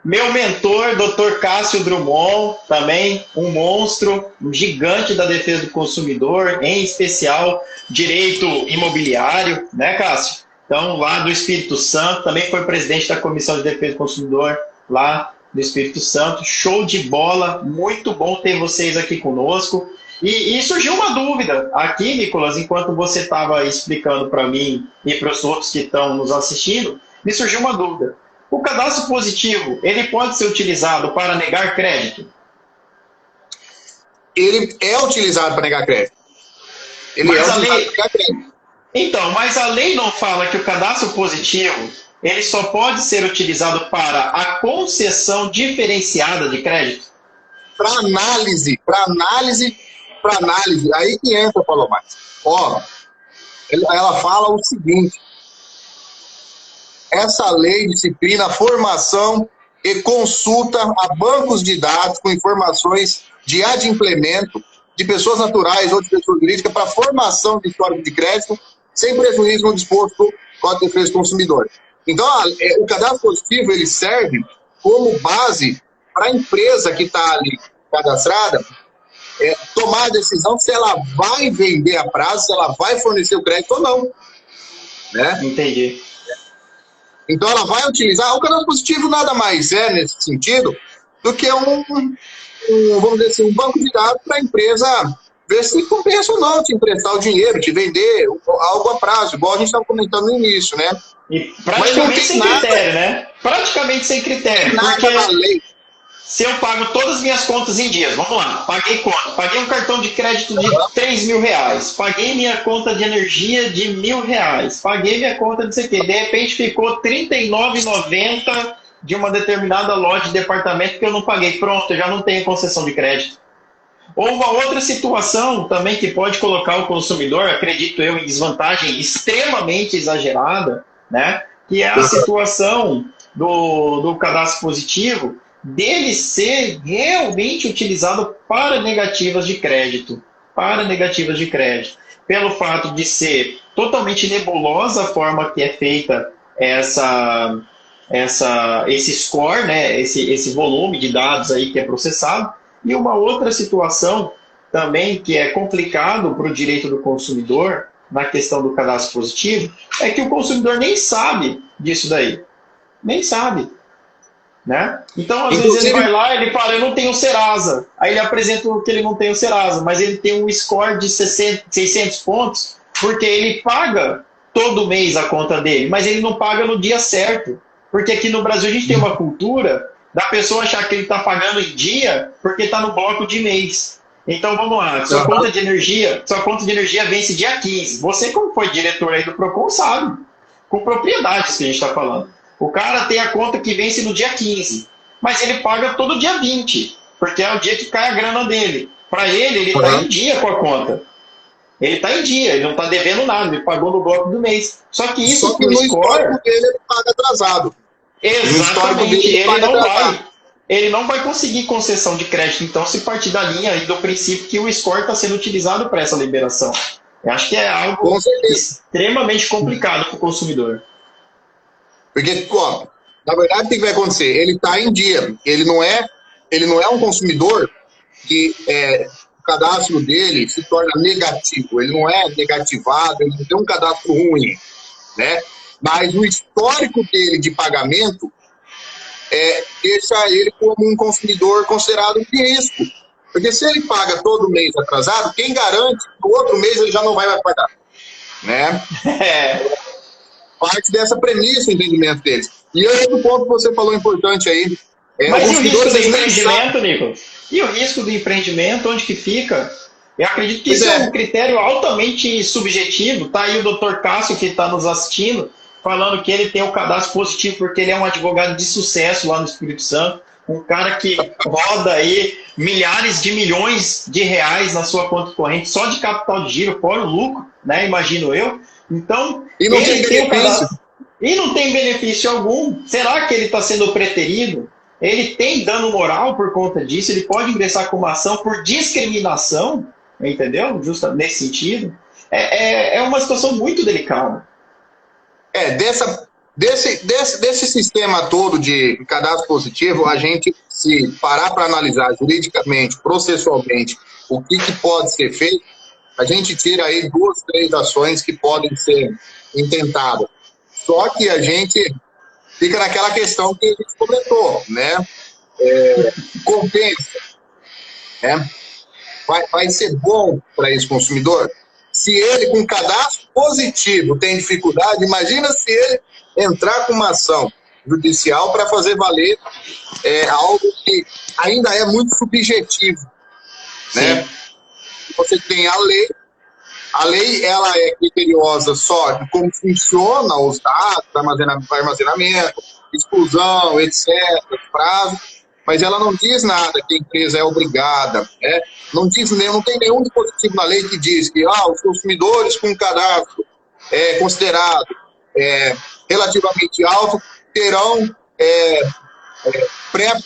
meu mentor, Dr. Cássio Drummond, também um monstro, um gigante da defesa do consumidor, em especial direito imobiliário, né, Cássio? Então, lá do Espírito Santo, também foi presidente da Comissão de Defesa do Consumidor lá do Espírito Santo. Show de bola, muito bom ter vocês aqui conosco. E surgiu uma dúvida aqui, Nicolas, enquanto você estava explicando para mim e para os outros que estão nos assistindo, me surgiu uma dúvida. O cadastro positivo, ele pode ser utilizado para negar crédito? Ele é utilizado para negar crédito. Então, mas a lei não fala que o cadastro positivo, ele só pode ser utilizado para a concessão diferenciada de crédito? Para análise, aí que entra, Palomar. Ó, ela fala o seguinte: essa lei disciplina a formação e consulta a bancos de dados com informações de adimplêmento de pessoas naturais ou de pessoas jurídicas para formação de histórico de crédito, sem prejuízo no disposto do Código de Defesa do Consumidor. Então, o cadastro positivo ele serve como base para a empresa que está ali cadastrada tomar a decisão se ela vai vender a prazo, se ela vai fornecer o crédito ou não. Né? Entendi. Então, ela vai utilizar... O cadastro positivo nada mais é, nesse sentido, do que vamos dizer assim, um banco de dados para a empresa ver se compensa ou não te emprestar o dinheiro, te vender algo a prazo, igual a gente estava comentando no início, né? E praticamente sem critério, né? Praticamente sem critério. Nada na lei. Se eu pago todas as minhas contas em dias, vamos lá, paguei quanto? Paguei um cartão de crédito de R$3.000, paguei minha conta de energia de R$1.000, paguei minha conta de sei o quê, de repente ficou R$39,90 de uma determinada loja de departamento que eu não paguei, pronto, eu já não tenho concessão de crédito. Ou uma outra situação também que pode colocar o consumidor, acredito eu, em desvantagem extremamente exagerada, né? Que é a situação do cadastro positivo, dele ser realmente utilizado para negativas de crédito. Pelo fato de ser totalmente nebulosa a forma que é feita esse score, né? esse volume de dados aí que é processado. E uma outra situação também que é complicado para o direito do consumidor, na questão do cadastro positivo, é que o consumidor nem sabe disso daí. Nem sabe. Né? Então, às vezes ele vai lá e ele fala, eu não tenho Serasa. Aí ele apresenta que ele não tem o Serasa, mas ele tem um score de 600 pontos, porque ele paga todo mês a conta dele, mas ele não paga no dia certo. Porque aqui no Brasil a gente tem uma cultura da pessoa achar que ele está pagando em dia porque está no bloco de mês. Então, vamos lá, sua conta de energia vence dia 15. Você, como foi diretor aí do Procon, sabe, com propriedades que a gente está falando. O cara tem a conta que vence no dia 15, mas ele paga todo dia 20, porque é o dia que cai a grana dele. Para ele está em dia com a conta. Ele está em dia, ele não está devendo nada, ele pagou no bloco do mês. Só que isso no histórico dele ele paga atrasado. Exatamente, ele não vai conseguir concessão de crédito, então, se partir da linha e do princípio que o score está sendo utilizado para essa liberação. Eu acho que é algo extremamente complicado para o consumidor. Porque, na verdade, o que vai acontecer? Ele está em dia. Ele não é um consumidor que o cadastro dele se torna negativo. Ele não é negativado, ele não tem um cadastro ruim. Né? Mas o histórico dele de pagamento deixa ele como um consumidor considerado de risco. Porque se ele paga todo mês atrasado, quem garante que no outro mês ele já não vai pagar? Né? Parte dessa premissa o entendimento deles. E outro ponto que você falou importante aí. Mas e o risco do empreendimento, Nicolas? E o risco do empreendimento, onde que fica? Eu acredito que isso é um critério altamente subjetivo. Tá aí o Dr. Cássio, que está nos assistindo, falando que ele tem o cadastro positivo porque ele é um advogado de sucesso lá no Espírito Santo, um cara que roda aí milhares de milhões de reais na sua conta corrente, só de capital de giro, fora o lucro, né? Imagino eu. Então, e não tem benefício. E não tem benefício algum. Será que ele está sendo preterido? Ele tem dano moral por conta disso? Ele pode ingressar com uma ação por discriminação? Entendeu? Justo nesse sentido. É uma situação muito delicada. Desse sistema todo de cadastro positivo, a gente, se parar para analisar juridicamente, processualmente, o que pode ser feito, a gente tira aí 2, 3 ações que podem ser intentadas. Só que a gente fica naquela questão que a gente comentou, né? Compensa, né? Vai ser bom para esse consumidor? Se ele, com cadastro positivo, tem dificuldade, imagina se ele entrar com uma ação judicial para fazer valer algo que ainda é muito subjetivo, né? Você tem a lei ela é criteriosa só de como funciona os dados, armazenamento, exclusão, etc., prazo, mas ela não diz nada que a empresa é obrigada, né? Não tem nenhum dispositivo na lei que diz que os consumidores com cadastro considerado relativamente alto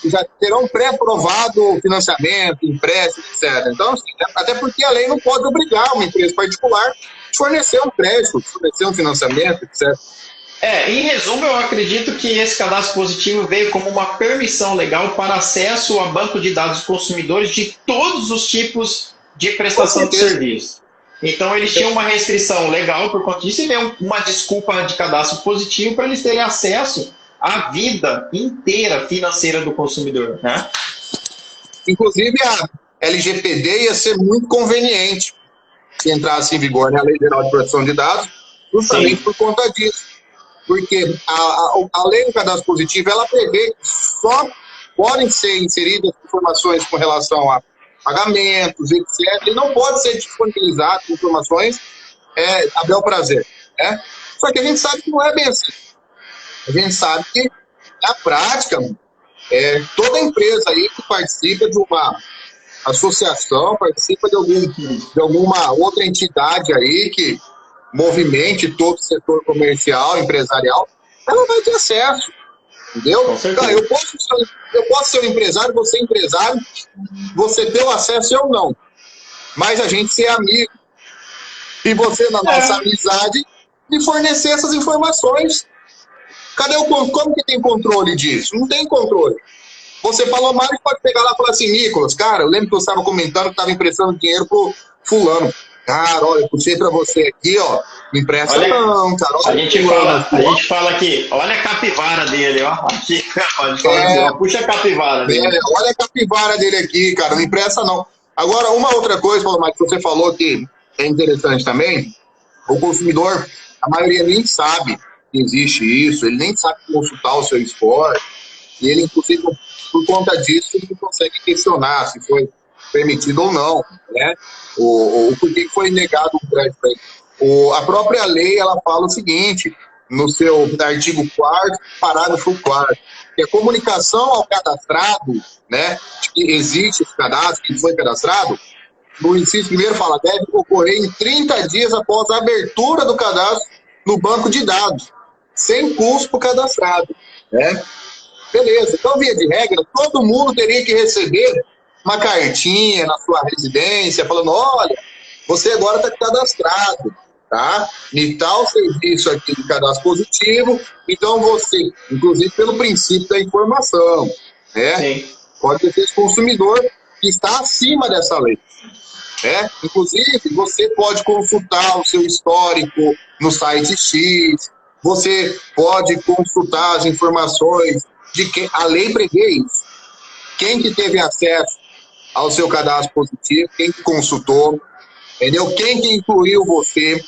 já terão pré-aprovado financiamento, empréstimo, etc. Então, assim, até porque a lei não pode obrigar uma empresa particular a fornecer um crédito, fornecer um financiamento, etc. Em resumo, eu acredito que esse cadastro positivo veio como uma permissão legal para acesso a banco de dados dos consumidores de todos os tipos de prestação de serviço. Então, eles tinham uma restrição legal por conta disso e veio uma desculpa de cadastro positivo para eles terem acesso à vida inteira financeira do consumidor, né? Inclusive, a LGPD ia ser muito conveniente se entrasse em vigor, né, a Lei Geral de Proteção de Dados, justamente por conta disso. Porque a lei do cadastro positivo, ela prevê que só podem ser inseridas informações com relação a pagamentos, etc. E não pode ser disponibilizado informações a bel prazer, né? Só que a gente sabe que não é bem assim. A gente sabe que, na prática, toda empresa aí que participa de uma associação, participa de alguma outra entidade aí que movimente todo o setor comercial, empresarial, ela vai ter acesso, entendeu? Então, eu posso ser um empresário, você é empresário, você ter o acesso, eu não. Mas a gente ser amigo. E você, na nossa amizade, me fornecer essas informações. Como que tem controle disso? Não tem controle. Você falou mais, pode pegar lá e falar assim, Nicolas, cara, eu lembro que eu estava comentando que estava emprestando dinheiro pro fulano. Cara, olha, eu puxei pra você aqui, ó. Me empresta não, cara. A gente fala aqui, olha a capivara dele, ó. Aqui, puxa a capivara dele. Olha a capivara dele aqui, cara, não empresta não. Agora, uma outra coisa, Paulo Marcos, que você falou que é interessante também, o consumidor, a maioria nem sabe que existe isso, ele nem sabe consultar o seu score, e ele, inclusive, por conta disso, ele não consegue questionar se foi permitido ou não, né? O porquê foi negado o crédito para ele. A própria lei, ela fala o seguinte, no seu artigo 4º, parágrafo 4º, que a comunicação ao cadastrado, né, que existe esse cadastro, que foi cadastrado, no inciso primeiro fala, deve ocorrer em 30 dias após a abertura do cadastro no banco de dados, sem custo para o cadastrado, né? Beleza, então, via de regra, todo mundo teria que receber uma cartinha na sua residência, falando, olha, você agora está cadastrado, tá? E tal serviço aqui de cadastro positivo, então você, inclusive pelo princípio da informação, né? Sim. Pode ser esse consumidor que está acima dessa lei, né? Inclusive, você pode consultar o seu histórico no site X, você pode consultar as informações de quem a lei prevê isso. Quem que teve acesso ao seu cadastro positivo, quem que consultou, entendeu? Quem que incluiu você,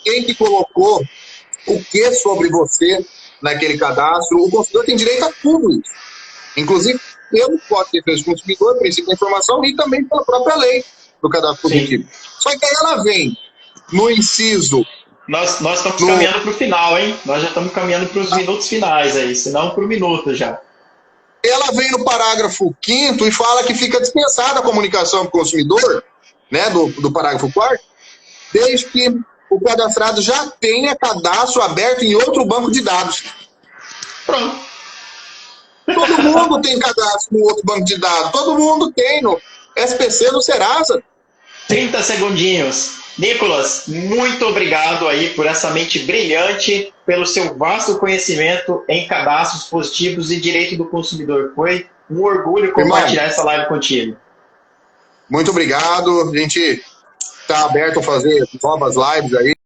quem que colocou o que sobre você naquele cadastro. O consumidor tem direito a tudo isso. Inclusive, pelo Código de Defesa do Consumidor, princípio da informação, e também pela própria lei do cadastro positivo. Sim. Só que aí ela vem no inciso... Nós estamos caminhando para o final, hein? Nós já estamos caminhando para os minutos finais aí, se não para o minuto já. Ela vem no parágrafo 5º e fala que fica dispensada a comunicação com o consumidor, né, do parágrafo 4º, desde que o cadastrado já tenha cadastro aberto em outro banco de dados. Pronto. Todo mundo tem cadastro no outro banco de dados. Todo mundo tem no SPC, no Serasa. 30 segundinhos. Nicolas, muito obrigado aí por essa mente brilhante, pelo seu vasto conhecimento em cadastros positivos e direito do consumidor. Foi um orgulho compartilhar essa live contigo. Muito obrigado. A gente está aberto a fazer novas lives aí.